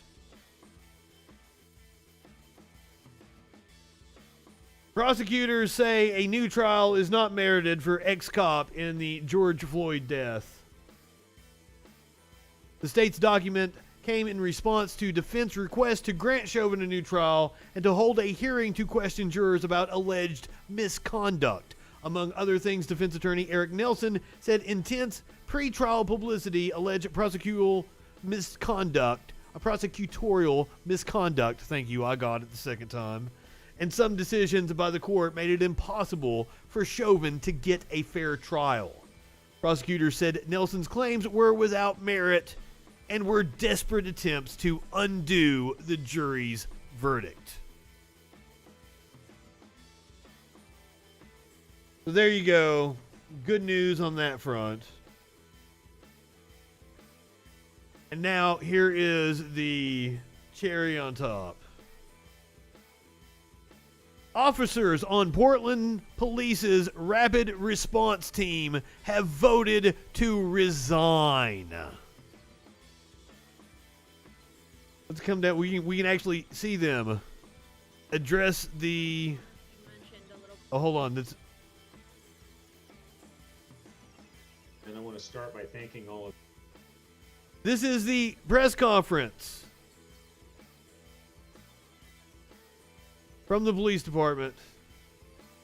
Prosecutors say a new trial is not merited for ex-cop in the George Floyd death. The state's document came in response to defense requests to grant Chauvin a new trial and to hold a hearing to question jurors about alleged misconduct. Among other things, defense attorney Eric Nelson said intense pre-trial publicity, alleged prosecutorial misconduct, thank you, I got it the second time, and some decisions by the court made it impossible for Chauvin to get a fair trial. Prosecutors said Nelson's claims were without merit and were desperate attempts to undo the jury's verdict. So there you go. Good news on that front. And now here is the cherry on top. Officers on Portland Police's Rapid Response Team have voted to resign. Let's come down. We can actually see them address the. Oh, hold on. That's. And I want to start by thanking all of. This is the press conference from the police department.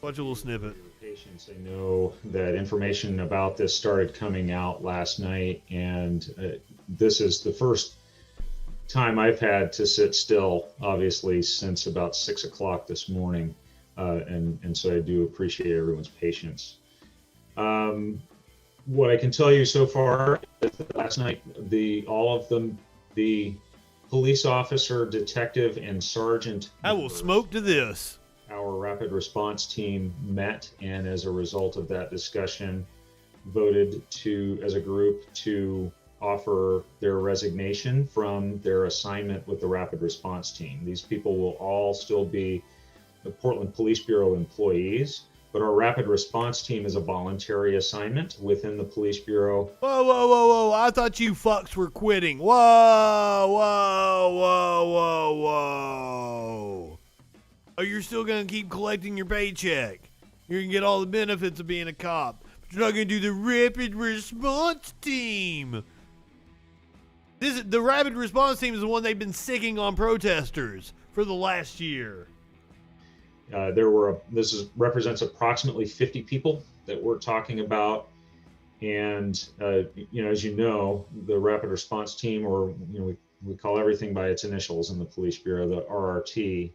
Watch a little snippet. Patients, I know that information about this started coming out last night, and this is the first time I've had to sit still, obviously, since about 6 o'clock this morning, and so I do appreciate everyone's patience. What I can tell you so far is that last night, all of them, the police officer, detective, and sergeant. I will smoke to this. Our rapid response team met, and as a result of that discussion, voted to, as a group, to offer their resignation from their assignment with the rapid response team. These people will all still be the Portland Police Bureau employees, but our rapid response team is a voluntary assignment within the Police Bureau. Whoa, whoa, whoa, whoa. I thought you fucks were quitting. Whoa, whoa, whoa, whoa, whoa. Oh, you're still going to keep collecting your paycheck. You're going to get all the benefits of being a cop. But you're not going to do the rapid response team. The rapid response team is the one they've been sicking on protesters for the last year. This represents approximately 50 people that we're talking about, and as you know, the rapid response team, or we call everything by its initials in the police bureau, the RRT,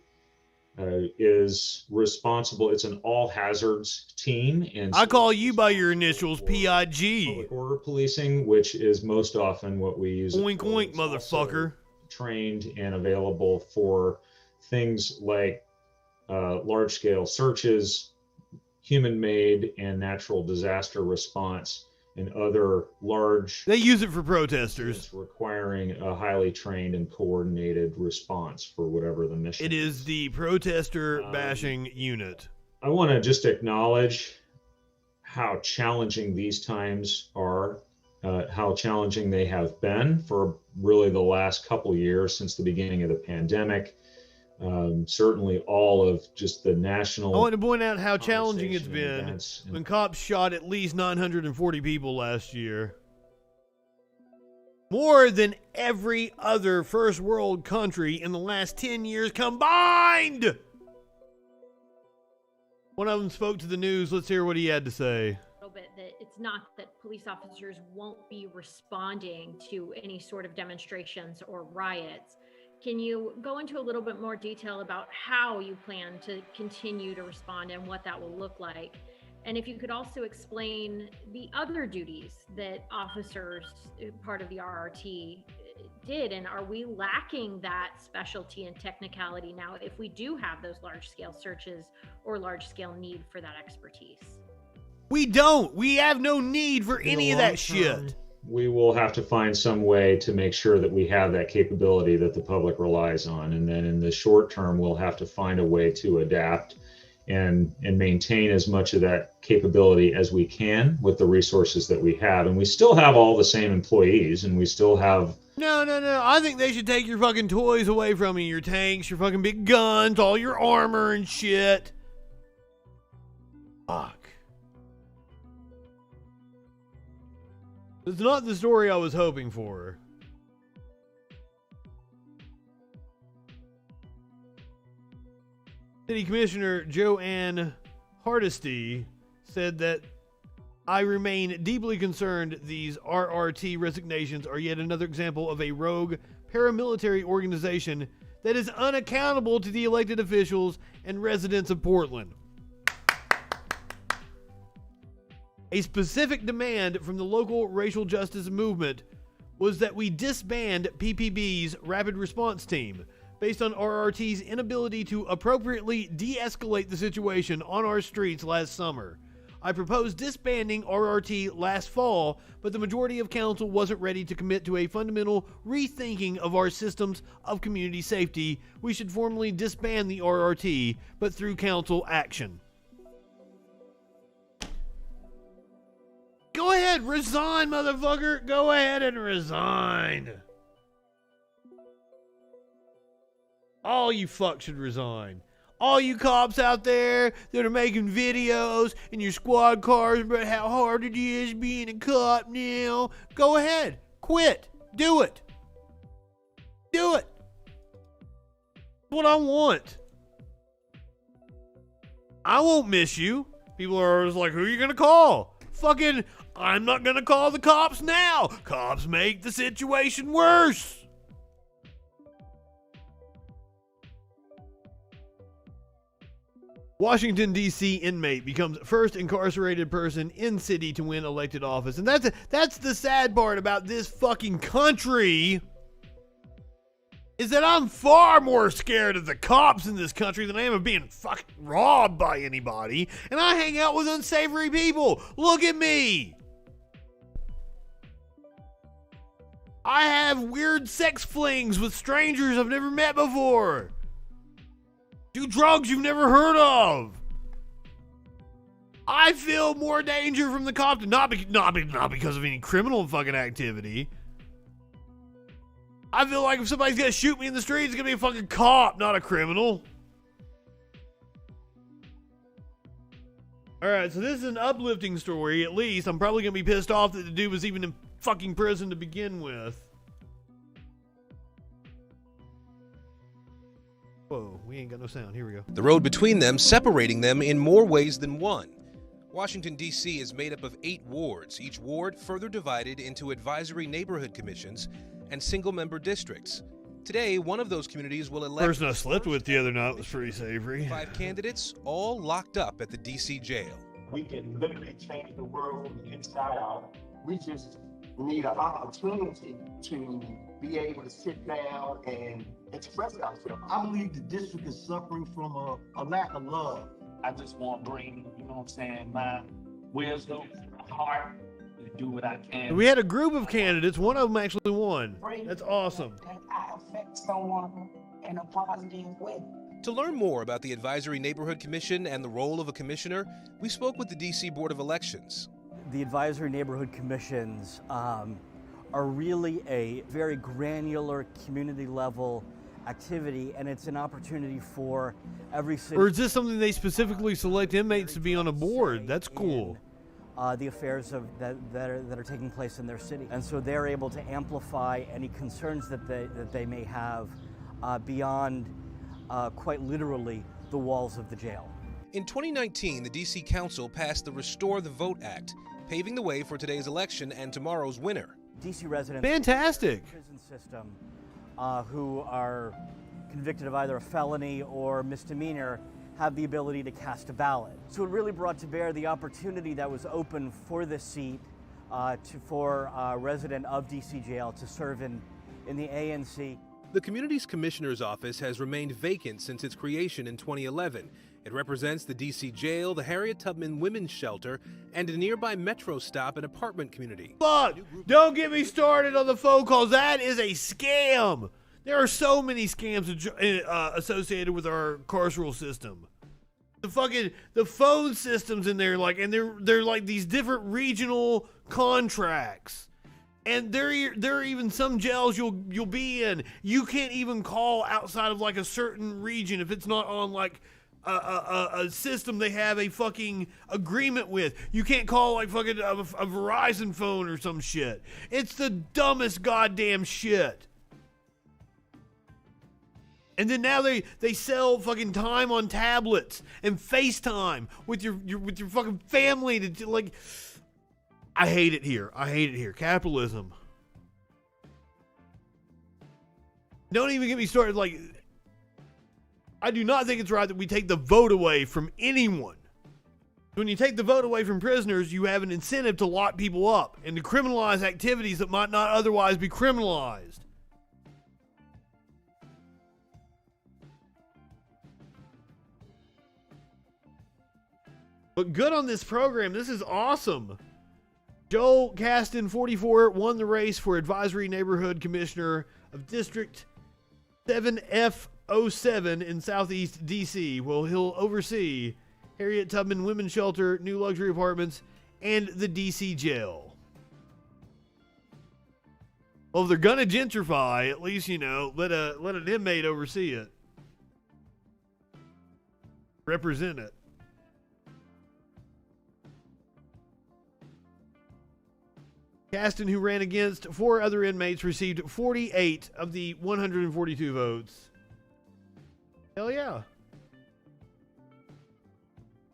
is responsible. It's an all hazards team, and I call you by your initials, PIG. Public order policing, which is most often what we use. Oink oink, motherfucker. Trained and available for things like large-scale searches, human-made and natural disaster response, and other large. They use it for protesters. Requiring a highly trained and coordinated response for whatever the mission. It is the protester bashing unit. I want to just acknowledge how challenging these times are, how challenging they have been for really the last couple years since the beginning of the pandemic. Certainly all of just the national. I want to point out how challenging it's been when cops shot at least 940 people last year. More than every other first world country in the last 10 years combined. One of them spoke to the news. Let's hear what he had to say. Bit that it's not that police officers won't be responding to any sort of demonstrations or riots. Can you go into a little bit more detail about how you plan to continue to respond and what that will look like? And if you could also explain the other duties that officers, part of the RRT, did, and are we lacking that specialty and technicality now if we do have those large-scale searches or large-scale need for that expertise? We don't. We have no need for any of that shit. We will have to find some way to make sure that we have that capability that the public relies on. And then in the short term, we'll have to find a way to adapt and maintain as much of that capability as we can with the resources that we have. And we still have all the same employees, and we still have... No. I think they should take your fucking toys away from you. Your tanks, your fucking big guns, all your armor and shit. Fuck. It's not the story I was hoping for. City Commissioner Joanne Hardesty said that I remain deeply concerned these RRT resignations are yet another example of a rogue paramilitary organization that is unaccountable to the elected officials and residents of Portland. A specific demand from the local racial justice movement was that we disband PPB's rapid response team based on RRT's inability to appropriately de-escalate the situation on our streets last summer. I proposed disbanding RRT last fall, but the majority of council wasn't ready to commit to a fundamental rethinking of our systems of community safety. We should formally disband the RRT, but through council action. Go ahead, resign, motherfucker. Go ahead and resign. All you fucks should resign. All you cops out there that are making videos in your squad cars about how hard it is being a cop now, go ahead. Quit. Do it. Do it. That's what I want. I won't miss you. People are always like, who are you going to call? Fucking, I'm not going to call the cops now. Cops make the situation worse. Washington, D.C. inmate becomes first incarcerated person in city to win elected office. And that's the sad part about this fucking country, is that I'm far more scared of the cops in this country than I am of being fucking robbed by anybody. And I hang out with unsavory people. Look at me. I have weird sex flings with strangers I've never met before. Do drugs you've never heard of. I feel more danger from the cops, not because of any criminal fucking activity. I feel like if somebody's gonna shoot me in the street, it's gonna be a fucking cop, not a criminal. Alright, so this is an uplifting story, at least. I'm probably gonna be pissed off that the dude was even in fucking prison to begin with. Whoa, we ain't got no sound. Here we go. The road between them separating them in more ways than one. Washington, D.C. is made up of 8 wards, each ward further divided into advisory neighborhood commissions and single-member districts. Today, one of those communities will elect... Person I slept with the other night was pretty savory. 5 candidates, all locked up at the D.C. jail. We can literally change the world from the inside out. We just need an opportunity to be able to sit down and express ourselves. I believe the district is suffering from a lack of love. I just want to bring, you know what I'm saying, my wisdom, my heart, to do what I can. We had a group of candidates. One of them actually won. That's awesome. That I affect someone in a positive way. To learn more about the Advisory Neighborhood Commission and the role of a commissioner, we spoke with the D.C. Board of Elections. The Advisory Neighborhood Commissions are really a very granular community level activity, and it's an opportunity for every city. Or is this something they specifically select inmates to be on a board? That's cool. The affairs that are taking place in their city, and so they're able to amplify any concerns that they may have beyond quite literally the walls of the jail. In 2019, the D.C. Council passed the Restore the Vote Act, paving the way for today's election and tomorrow's winner. D.C. residents fantastic in the prison system who are convicted of either a felony or misdemeanor have the ability to cast a ballot. So it really brought to bear the opportunity that was open for this seat for a resident of D.C. jail to serve in the ANC. The Community's Commissioner's Office has remained vacant since its creation in 2011. It represents the D.C. jail, the Harriet Tubman Women's Shelter, and a nearby metro stop and apartment community. Fuck! Don't get me started on the phone calls. That is a scam. There are so many scams associated with our carceral system. The phone systems in there, and they're like these different regional contracts. And there are even some jails you'll be in. You can't even call outside of like a certain region if it's not on like a system they have a fucking agreement with. You can't call like fucking a Verizon phone or some shit. It's the dumbest goddamn shit. And then now they sell fucking time on tablets and FaceTime with your fucking family to like. I hate it here. I hate it here. Capitalism. Don't even get me started. Like, I do not think it's right that we take the vote away from anyone. When you take the vote away from prisoners, you have an incentive to lock people up and to criminalize activities that might not otherwise be criminalized. But good on this program. This is awesome. Joel Caston, 44, won the race for Advisory Neighborhood Commissioner of District 7F07 in Southeast D.C. Well, he'll oversee Harriet Tubman Women's Shelter, new luxury apartments, and the D.C. jail. Well, if they're gonna gentrify, at least, let an inmate oversee it. Represent it. Caston, who ran against 4 other inmates, received 48 of the 142 votes. Hell yeah.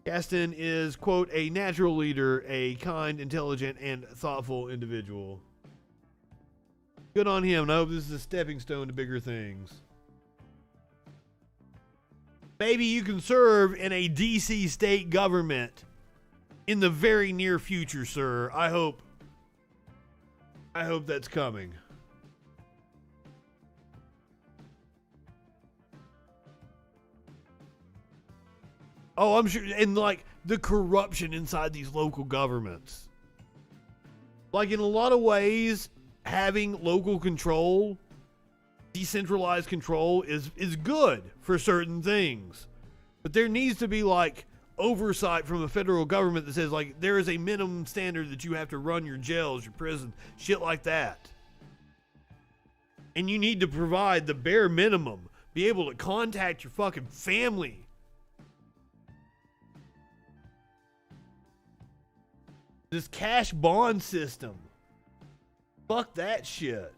Caston is, quote, a natural leader, a kind, intelligent, and thoughtful individual. Good on him, and I hope this is a stepping stone to bigger things. Maybe you can serve in a D.C. state government in the very near future, sir. I hope that's coming. Oh, I'm sure. And like the corruption inside these local governments. Like in a lot of ways, having local control, decentralized control is good for certain things. But there needs to be like oversight from the federal government that says like there is a minimum standard that you have to run your jails, your prisons, shit like that. And you need to provide the bare minimum. Be able to contact your fucking family. This cash bond system. Fuck that shit.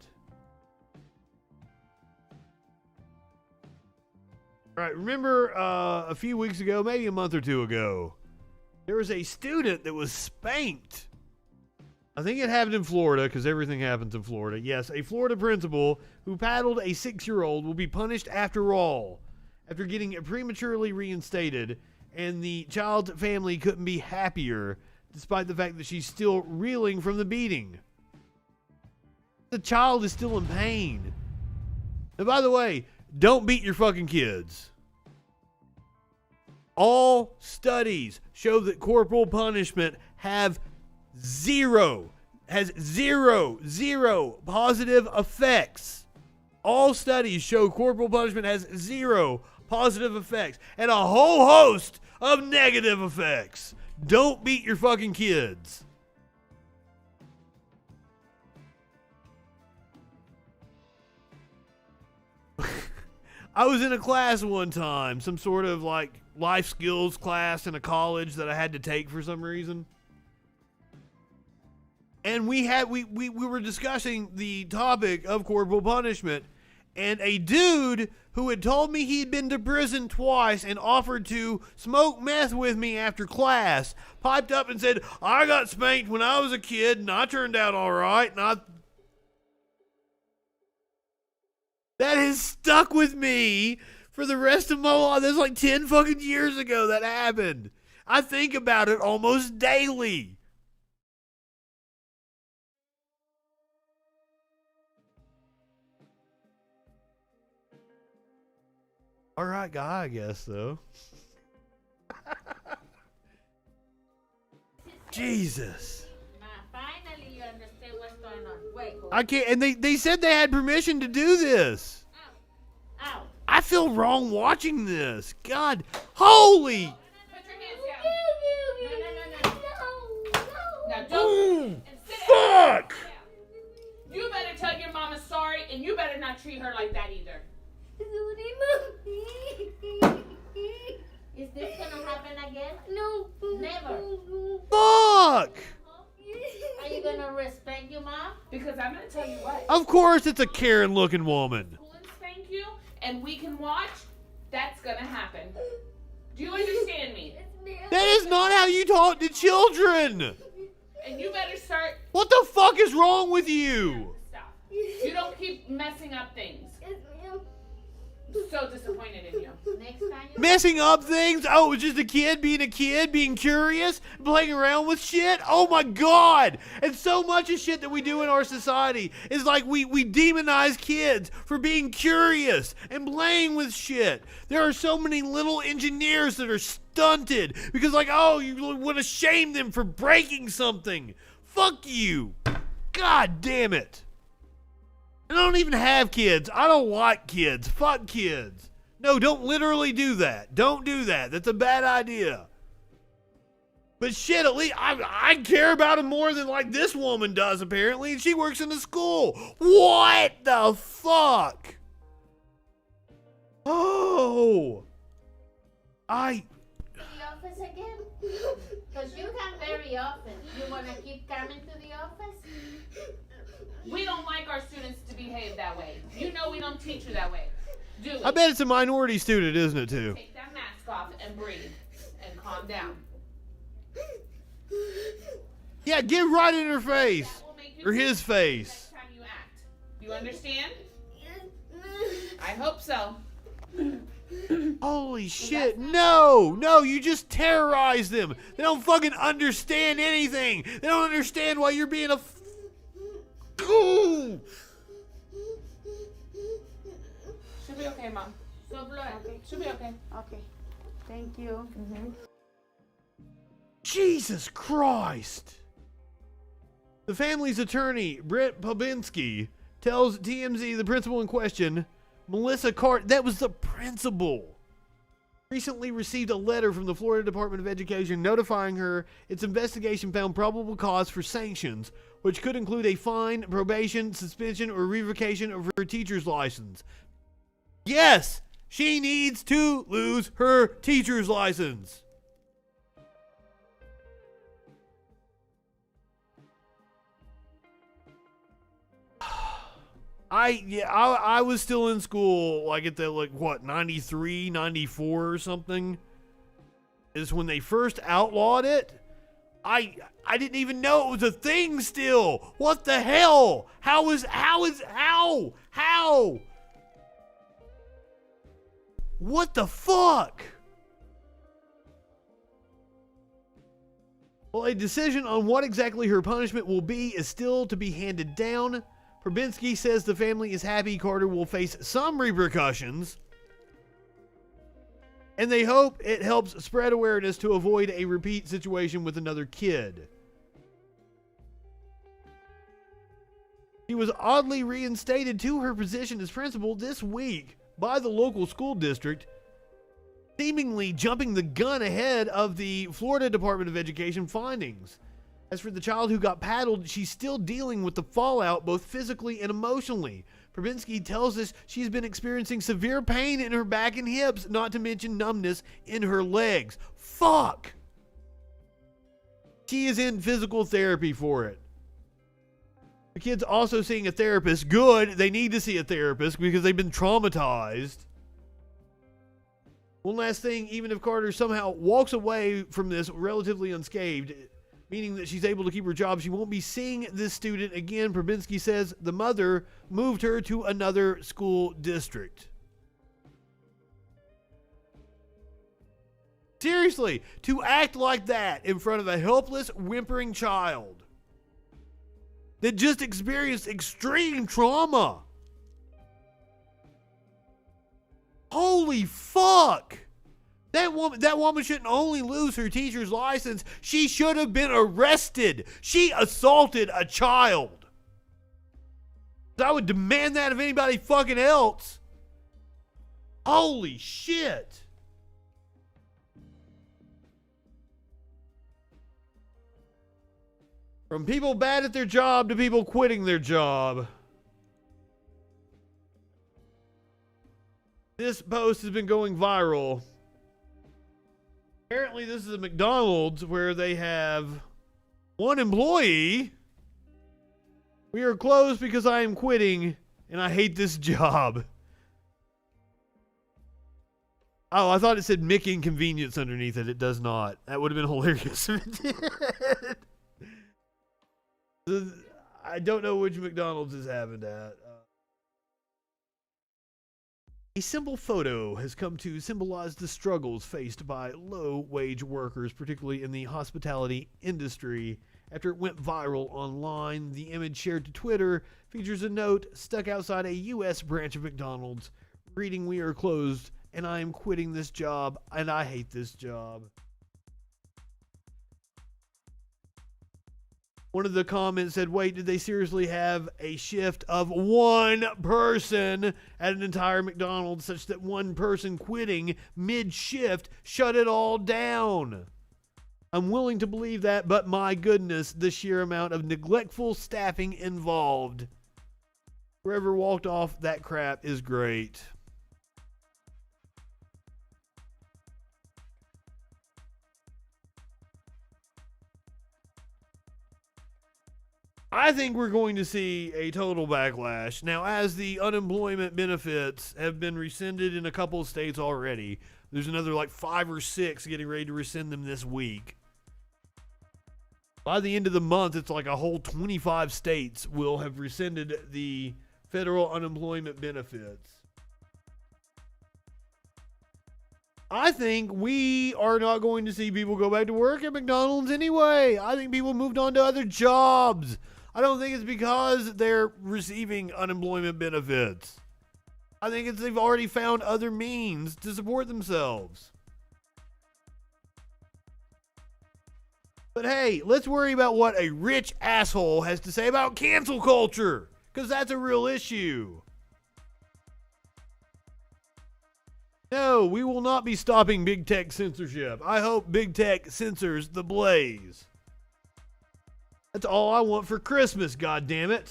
All right, remember a few weeks ago, maybe a month or two ago, there was a student that was spanked. I think it happened in Florida because everything happens in Florida. Yes, a Florida principal who paddled a 6-year-old will be punished after all, after getting prematurely reinstated, and the child's family couldn't be happier despite the fact that she's still reeling from the beating. The child is still in pain. And by the way, don't beat your fucking kids. All studies show that corporal punishment has zero positive effects. All studies show corporal punishment has 0 positive effects and a whole host of negative effects. Don't beat your fucking kids. I was in a class one time, some sort of like life skills class in a college that I had to take for some reason. And we were discussing the topic of corporal punishment, and a dude who had told me he'd been to prison twice and offered to smoke meth with me after class piped up and said, I got spanked when I was a kid and I turned out all right. That has stuck with me for the rest of my life. That's like 10 fucking years ago that happened. I think about it almost daily. All right, guy, I guess, though. Jesus. Finally, you understand what's going on. Wait. I can't, and they said they had permission to do this. Ow. I feel wrong watching this. God, holy. Put your hands down. No. Now don't. Ooh, fuck. You better tell your mama sorry, and you better not treat her like that either. Is this gonna happen again? No. Never. Fuck. Are you gonna respect your mom? Because I'm gonna tell you what. Of course it's a Karen-looking woman. Thank you, and we can watch. That's gonna happen. Do you understand me? That is not how you talk to children. And you better start. What the fuck is wrong with you? Stop. You don't keep messing up things. So disappointed in you. Next time you Messing up things? Oh, it was just a kid, being curious, playing around with shit? Oh my God! And so much of shit that we do in our society is like we demonize kids for being curious and playing with shit. There are so many little engineers that are stunted because like, oh, you want to shame them for breaking something. Fuck you. God damn it. I don't even have kids. I don't like kids. Fuck kids. No, don't literally do that. Don't do that. That's a bad idea. But shit, at least I care about them more than like this woman does apparently, and she works in a school. What the fuck? Oh. to the office again? Because you come very often. You want to keep coming to the office? We don't like our students to behave that way. You know we don't teach you that way. Do we? I bet it's a minority student, isn't it, too? Take that mask off and breathe and calm down. Yeah, get right in her face. Or his face. Next time you act. You understand? I hope so. Holy shit, no, you just terrorize them. They don't fucking understand anything. They don't understand why you're being a Ooh. She'll be okay, Mom. Okay. She'll be okay. Okay. Thank you. Jesus Christ. The family's attorney, Brett Pobinski, tells TMZ the principal in question, Melissa Cart, that was the principal, recently received a letter from the Florida Department of Education notifying her its investigation found probable cause for sanctions, which could include a fine, probation, suspension, or revocation of her teacher's license. Yes, she needs to lose her teacher's license. I was still in school, like at the, 93, 94 or something, is when they first outlawed it. I didn't even know it was a thing still. What the hell? How? What the fuck? Well, a decision on what exactly her punishment will be is still to be handed down. Probinski says the family is happy Carter will face some repercussions, and they hope it helps spread awareness to avoid a repeat situation with another kid. She was oddly reinstated to her position as principal this week by the local school district, seemingly jumping the gun ahead of the Florida Department of Education findings. As for the child who got paddled, she's still dealing with the fallout both physically and emotionally. Probinski tells us she's been experiencing severe pain in her back and hips, not to mention numbness in her legs. Fuck! She is in physical therapy for it. The kid's also seeing a therapist. Good, they need to see a therapist because they've been traumatized. One last thing, even if Carter somehow walks away from this relatively unscathed, meaning that she's able to keep her job, she won't be seeing this student again. Probinski says the mother moved her to another school district. Seriously, to act like that in front of a helpless, whimpering child that just experienced extreme trauma. Holy fuck! That woman shouldn't only lose her teacher's license, she should have been arrested. She assaulted a child. I would demand that of anybody fucking else. Holy shit. From people bad at their job to people quitting their job. This post has been going viral. Apparently this is a McDonald's where they have one employee. We are closed because I am quitting and I hate this job. Oh, I thought it said Mick Inconvenience underneath it. It does not. That would have been hilarious if it did. I don't know which McDonald's this happened at. A simple photo has come to symbolize the struggles faced by low-wage workers, particularly in the hospitality industry. After it went viral online, the image shared to Twitter features a note stuck outside a U.S. branch of McDonald's reading, "We are closed, and I am quitting this job, and I hate this job." One of the comments said, "Wait, did they seriously have a shift of one person at an entire McDonald's such that one person quitting mid-shift shut it all down? I'm willing to believe that, but my goodness, the sheer amount of neglectful staffing involved. Whoever walked off that crap is great." I think we're going to see a total backlash. Now, as the unemployment benefits have been rescinded in a couple of states already, there's another like 5 or 6 getting ready to rescind them this week. By the end of the month, it's like a whole 25 states will have rescinded the federal unemployment benefits. I think we are not going to see people go back to work at McDonald's anyway. I think people moved on to other jobs. I don't think it's because they're receiving unemployment benefits. I think it's they've already found other means to support themselves. But hey, let's worry about what a rich asshole has to say about cancel culture, because that's a real issue. No, we will not be stopping big tech censorship. I hope big tech censors the Blaze. That's all I want for Christmas, goddammit.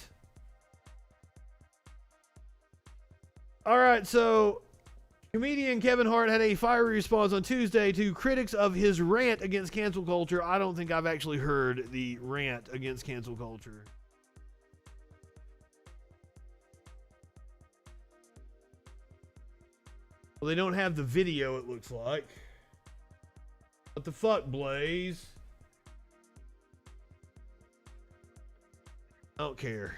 Alright, so comedian Kevin Hart had a fiery response on Tuesday to critics of his rant against cancel culture. I don't think I've actually heard the rant against cancel culture. Well, they don't have the video, it looks like. What the fuck, Blaze? I don't care.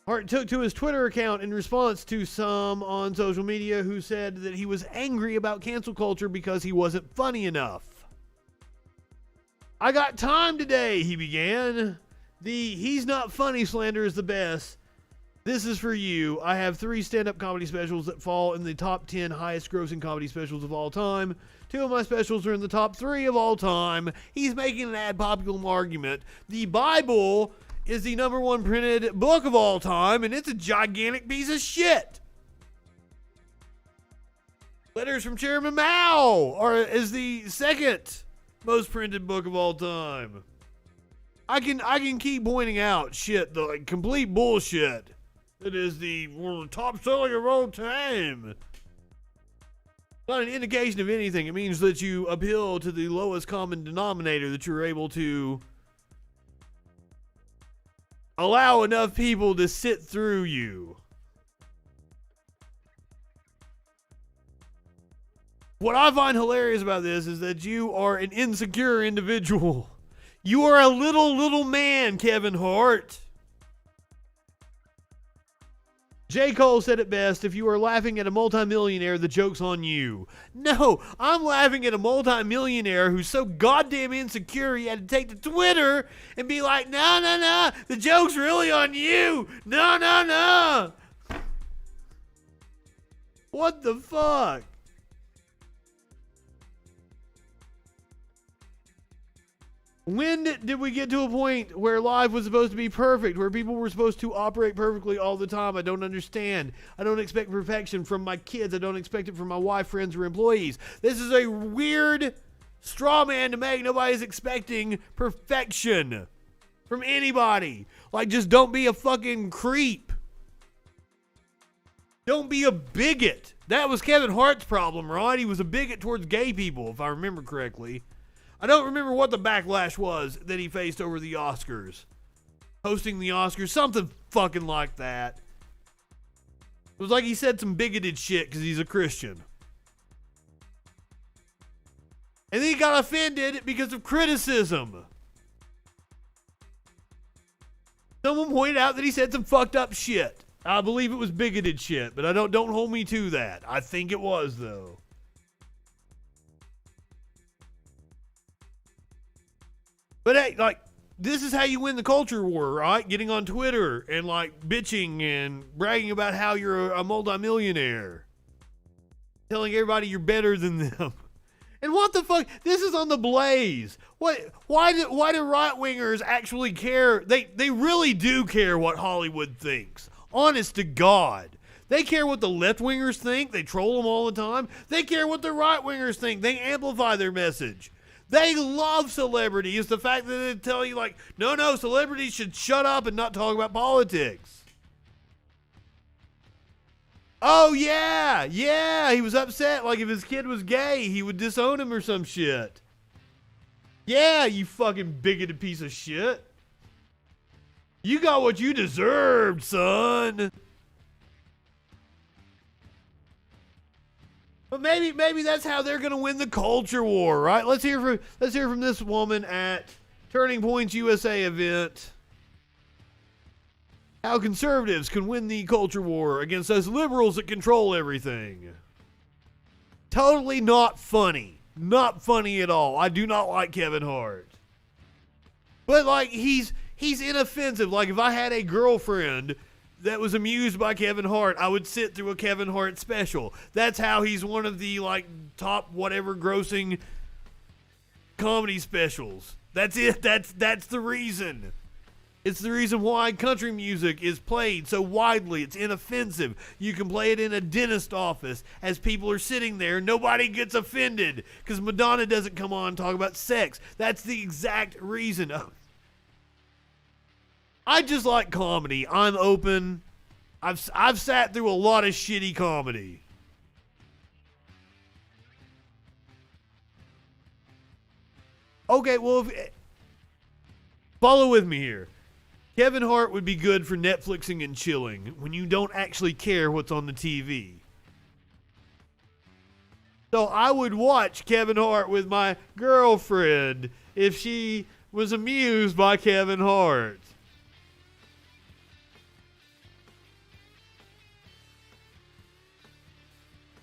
Hart took to his Twitter account in response to some on social media who said that he was angry about cancel culture because he wasn't funny enough. "I got time today," he began. "The he's not funny slander is the best. This is for you. I have 3 stand-up comedy specials that fall in the top 10 highest grossing comedy specials of all time. 2 of my specials are in the top 3 of all time." He's making an ad populum argument. The Bible is the #1 printed book of all time, and it's a gigantic piece of shit. Letters from Chairman Mao is the 2nd most printed book of all time. I can keep pointing out shit, the like, complete bullshit. It is the top selling of all time. Not an indication of anything. It means that you appeal to the lowest common denominator, that you're able to allow enough people to sit through you. What I find hilarious about this is that you are an insecure individual. You are a little man, Kevin Hart. J. Cole said it best: "If you are laughing at a multimillionaire, the joke's on you." No, I'm laughing at a multimillionaire who's so goddamn insecure he had to take to Twitter and be like, no, the joke's really on you. No. What the fuck? When did we get to a point where life was supposed to be perfect, where people were supposed to operate perfectly all the time? I don't understand. I don't expect perfection from my kids. I don't expect it from my wife, friends, or employees. This is a weird straw man to make. Nobody's expecting perfection from anybody. Like, just don't be a fucking creep. Don't be a bigot. That was Kevin Hart's problem, right? He was a bigot towards gay people, if I remember correctly. I don't remember what the backlash was that he faced over the Oscars. Hosting the Oscars, something fucking like that. It was like he said some bigoted shit because he's a Christian. And then he got offended because of criticism. Someone pointed out that he said some fucked up shit. I believe it was bigoted shit, but I don't hold me to that. I think it was, though. But hey, like, this is how you win the culture war, right? Getting on Twitter and, like, bitching and bragging about how you're a multimillionaire. Telling everybody you're better than them. And what the fuck? This is on the Blaze. What? Why do right-wingers actually care? They really do care what Hollywood thinks. Honest to God. They care what the left-wingers think. They troll them all the time. They care what the right-wingers think. They amplify their message. They love celebrity. It's the fact that they tell you, like, no, celebrities should shut up and not talk about politics. Oh, yeah, he was upset. Like, if his kid was gay, he would disown him or some shit. Yeah, you fucking bigoted piece of shit. You got what you deserved, son. But maybe that's how they're gonna win the culture war, right? Let's hear from this woman at Turning Points USA event. How conservatives can win the culture war against us liberals that control everything. Totally not funny. Not funny at all. I do not like Kevin Hart. But like he's inoffensive. Like if I had a girlfriend that was amused by Kevin Hart, I would sit through a Kevin Hart special. That's how he's one of the like top whatever grossing comedy specials. That's it. That's the reason. It's the reason why country music is played so widely. It's inoffensive. You can play it in a dentist office as people are sitting there. Nobody gets offended because Madonna doesn't come on and talk about sex. That's the exact reason. I just like comedy. I'm open. I've sat through a lot of shitty comedy. Okay, well, follow with me here. Kevin Hart would be good for Netflixing and chilling when you don't actually care what's on the TV. So I would watch Kevin Hart with my girlfriend if she was amused by Kevin Hart.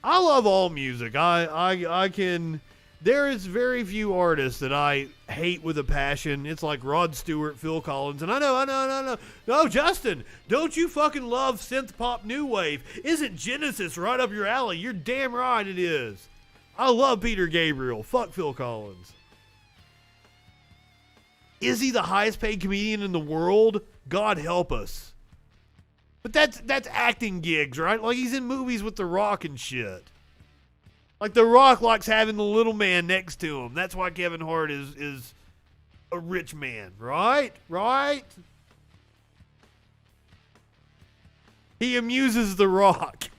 I love all music. I can... There is very few artists that I hate with a passion. It's like Rod Stewart, Phil Collins, and I know. No, Justin, don't you fucking love synth pop new wave? Isn't Genesis right up your alley? You're damn right it is. I love Peter Gabriel. Fuck Phil Collins. Is he the highest paid comedian in the world? God help us. But that's acting gigs, right? Like he's in movies with The Rock and shit. Like The Rock likes having the little man next to him. That's why Kevin Hart is a rich man, right? Right? He amuses The Rock.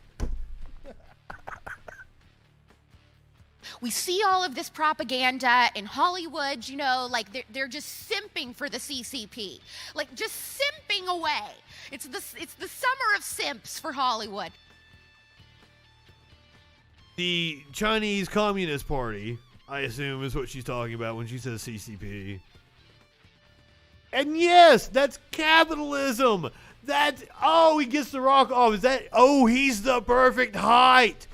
We see all of this propaganda in Hollywood, you know, like they're just simping for the CCP. Like just simping away. It's the summer of simps for Hollywood. The Chinese Communist Party, I assume, is what she's talking about when she says CCP. And yes, that's capitalism. He gets The Rock off. He's the perfect height.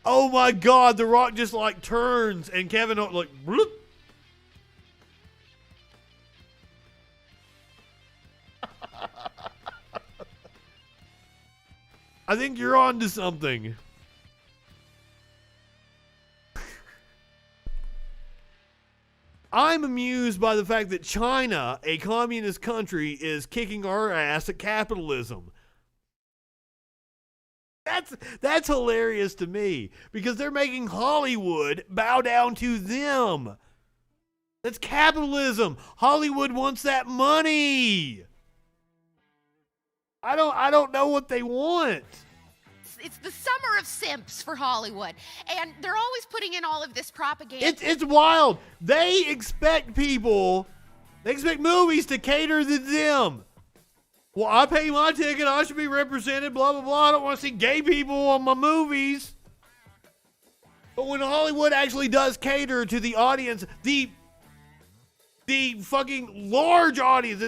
Oh my God, The Rock just like turns and Kevin Hart like, bloop. I think you're on to something. I'm amused by the fact that China, a communist country, is kicking our ass at capitalism. That's hilarious to me because they're making Hollywood bow down to them. That's capitalism. Hollywood wants that money. I don't know what they want. It's the summer of simps for Hollywood, and they're always putting in all of this propaganda. It's wild. They expect movies to cater to them. Well, I pay my ticket. I should be represented, blah, blah, blah. I don't want to see gay people on my movies. But when Hollywood actually does cater to the audience, the fucking large audience,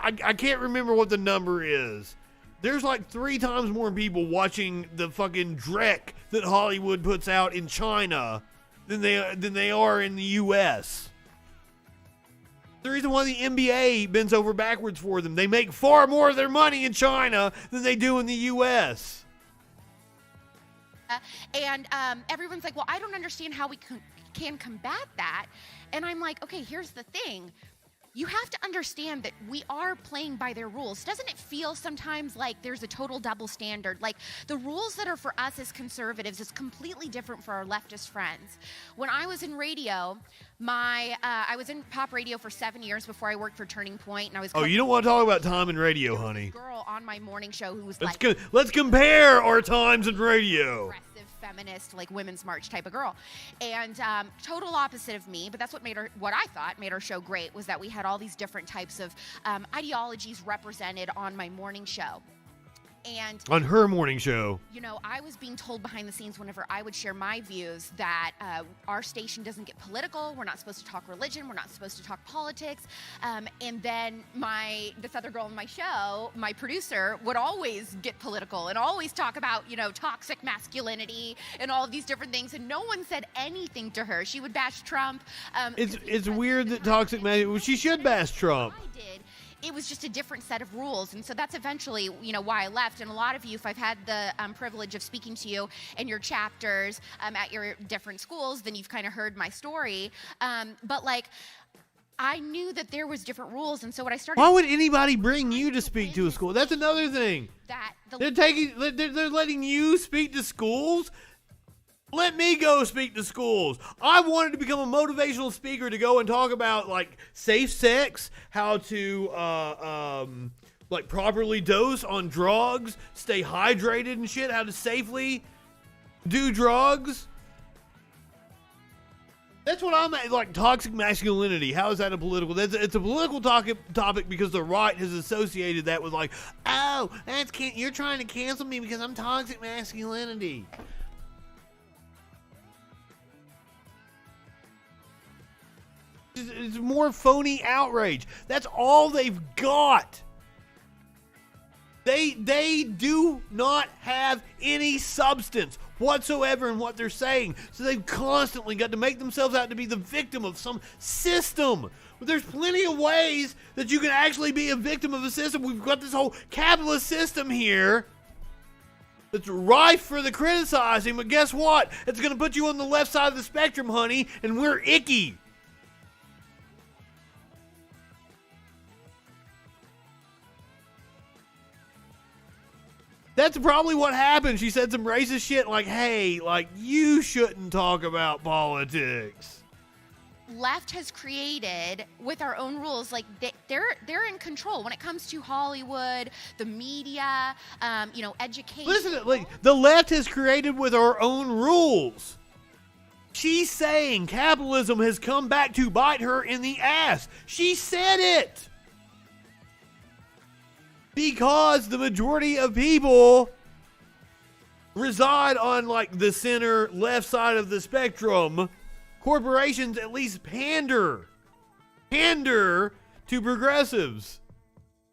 I can't remember what the number is. There's like 3 times more people watching the fucking dreck that Hollywood puts out in China than they are in the U.S. The reason why the NBA bends over backwards for them, they make far more of their money in China than they do in the U.S. And everyone's like, well, I don't understand how we can combat that. And I'm like, okay, here's the thing. You have to understand that we are playing by their rules. Doesn't it feel sometimes like there's a total double standard? Like the rules that are for us as conservatives is completely different for our leftist friends. When I was in radio, I was in pop radio for 7 years before I worked for Turning Point, and I was. Oh, you don't want to talk about time in radio, honey. Girl on my morning show who was Let's compare our times in radio. Feminist, like Women's March type of girl, and total opposite of me. But that's what I thought made our show great, was that we had all these different types of ideologies represented on my morning show. And on her morning show, you know, I was being told behind the scenes whenever I would share my views that our station doesn't get political. We're not supposed to talk religion. We're not supposed to talk politics. And then this other girl on my show, my producer, would always get political and always talk about, you know, toxic masculinity and all of these different things. And no one said anything to her. She would bash Trump. It's weird that toxic masculinity. She should bash Trump. I did. It was just a different set of rules. And so that's eventually, you know, why I left. And a lot of you, if I've had the privilege of speaking to you in your chapters at your different schools, then you've kind of heard my story. But like, I knew that there was different rules. And so what I started. Why would anybody bring you to speak to a school? That's another thing. They're letting you speak to schools. Let me go speak to schools. I wanted to become a motivational speaker to go and talk about like safe sex, how to like properly dose on drugs, stay hydrated and shit, how to safely do drugs. That's what I'm at, like toxic masculinity. How is that a political? It's a political topic because the right has associated that with like, oh, you're trying to cancel me because I'm toxic masculinity. It's more phony outrage. That's all they've got. They do not have any substance whatsoever in what they're saying. So they've constantly got to make themselves out to be the victim of some system. But there's plenty of ways that you can actually be a victim of a system. We've got this whole capitalist system here that's rife for the criticizing. But guess what? It's going to put you on the left side of the spectrum, honey, and we're icky. That's probably what happened. She said some racist shit like, hey, like, you shouldn't talk about politics. Left has created with our own rules, like they're in control when it comes to Hollywood, the media, you know, education. Listen, like, the left has created with our own rules. She's saying capitalism has come back to bite her in the ass. She said it. Because the majority of people reside on like the center left side of the spectrum, corporations at least pander to progressives.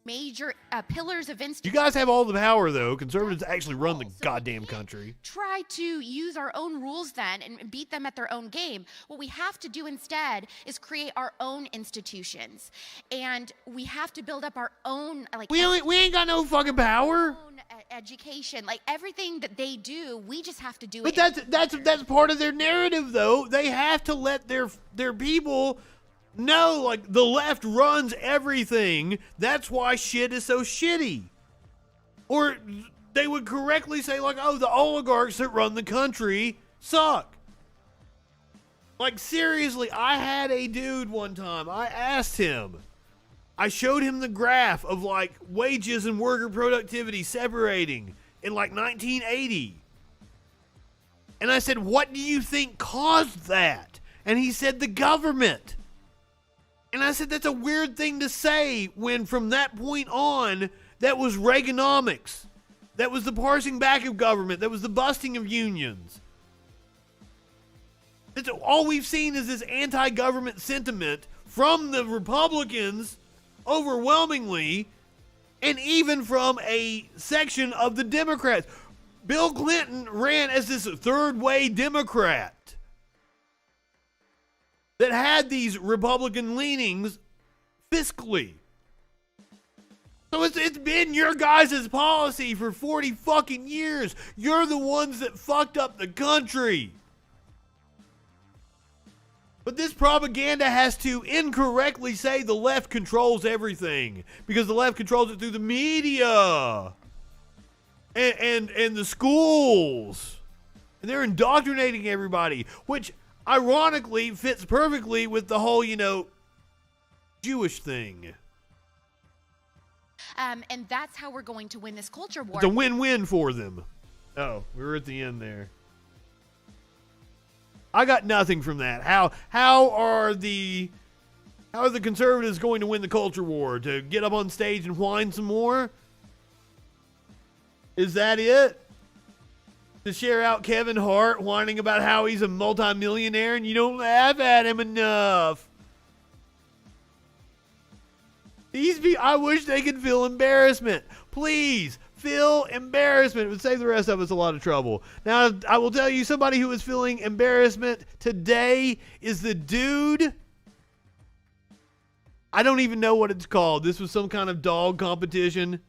Major pillars of You guys have all the power, though. Conservatives actually run the goddamn country. Try to use our own rules then and beat them at their own game. What we have to do instead is create our own institutions, and we have to build up our own like. We ain't got no fucking power. Education, like everything that they do, we just have to do but it. That's part of their narrative, though. They have to let their people. No, like, the left runs everything. That's why shit is so shitty. Or they would correctly say, like, oh, the oligarchs that run the country suck. Like, seriously, I had a dude one time. I asked him. I showed him the graph of, like, wages and worker productivity separating in, like, 1980. And I said, what do you think caused that? And he said, the government. And I said, that's a weird thing to say when from that point on, that was Reaganomics. That was the parsing back of government. That was the busting of unions. All we've seen is this anti-government sentiment from the Republicans overwhelmingly, and even from a section of the Democrats. Bill Clinton ran as this third-way Democrat that had these Republican leanings fiscally. So it's been your guys' policy for 40 fucking years. You're the ones that fucked up the country. But this propaganda has to incorrectly say the left controls everything, because the left controls it through the media and the schools. And they're indoctrinating everybody, which ironically fits perfectly with the whole, Jewish thing. And that's how we're going to win this culture war. It's a win-win for them. Oh, we were at the end there. I got nothing from that. How are the conservatives going to win the culture war? To get up on stage and whine some more? Is that it? To share out Kevin Hart whining about how he's a multimillionaire and you don't laugh at him enough? I wish they could feel embarrassment. Please, feel embarrassment. It would save the rest of us a lot of trouble. Now, I will tell you, somebody who is feeling embarrassment today is the dude. I don't even know what it's called. This was some kind of dog competition.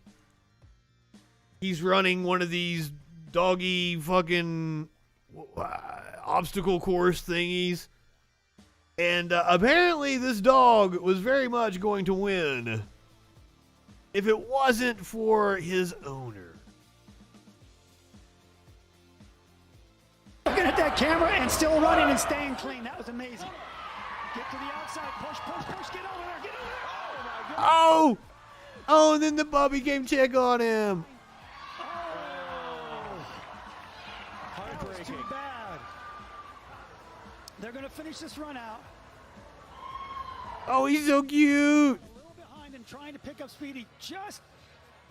He's running one of these doggy fucking obstacle course thingies. And apparently this dog was very much going to win if it wasn't for his owner. Looking at that camera and still running and staying clean. That was amazing. Get to the outside. Push. Get over there. Get over there. Oh, my goodness. Oh, and then the puppy came check on him. That was too bad. They're going to finish this run out. Oh, he's so cute. A little behind and trying to pick up speed. He just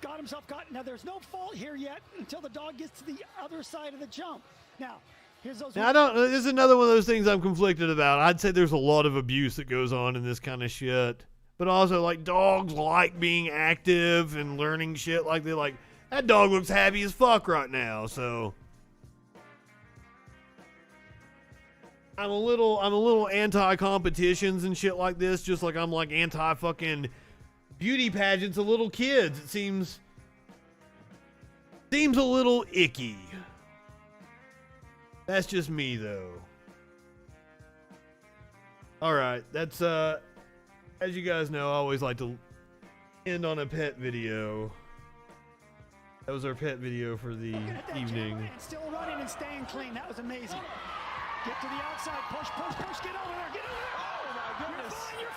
got himself caught. Now, there's no fault here yet until the dog gets to the other side of the jump. Now, here's those. Now, this is another one of those things I'm conflicted about. I'd say there's a lot of abuse that goes on in this kind of shit. But also, like, dogs like being active and learning shit. Like, that dog looks happy as fuck right now, so. I'm a little anti-competitions and shit like this, just like I'm like anti-fucking beauty pageants of little kids. It seems a little icky. That's just me, though. Alright, that's, as you guys know, I always like to end on a pet video. That was our pet video for the evening. Still running and staying clean. That was amazing. Get to the outside. Push. Get over there. Get over there. Oh, my goodness. You're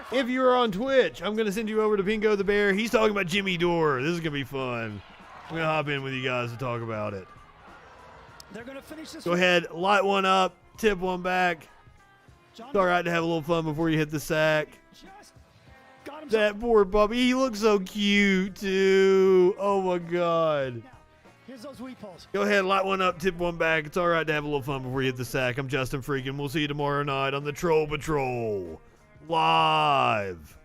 fine. If you're on Twitch, I'm going to send you over to Pingo the Bear. He's talking about Jimmy Dore. This is going to be fun. I'm going to hop in with you guys to talk about it. They're going to finish this. Go ahead, light one up, tip one back. It's all right to have a little fun before you hit the sack. That poor puppy. He looks so cute, too. Oh, my God. Here's those wheat poles. Go ahead, light one up, tip one back. It's all right to have a little fun before you hit the sack. I'm Justin Freakin. We'll see you tomorrow night on the Troll Patrol. Live.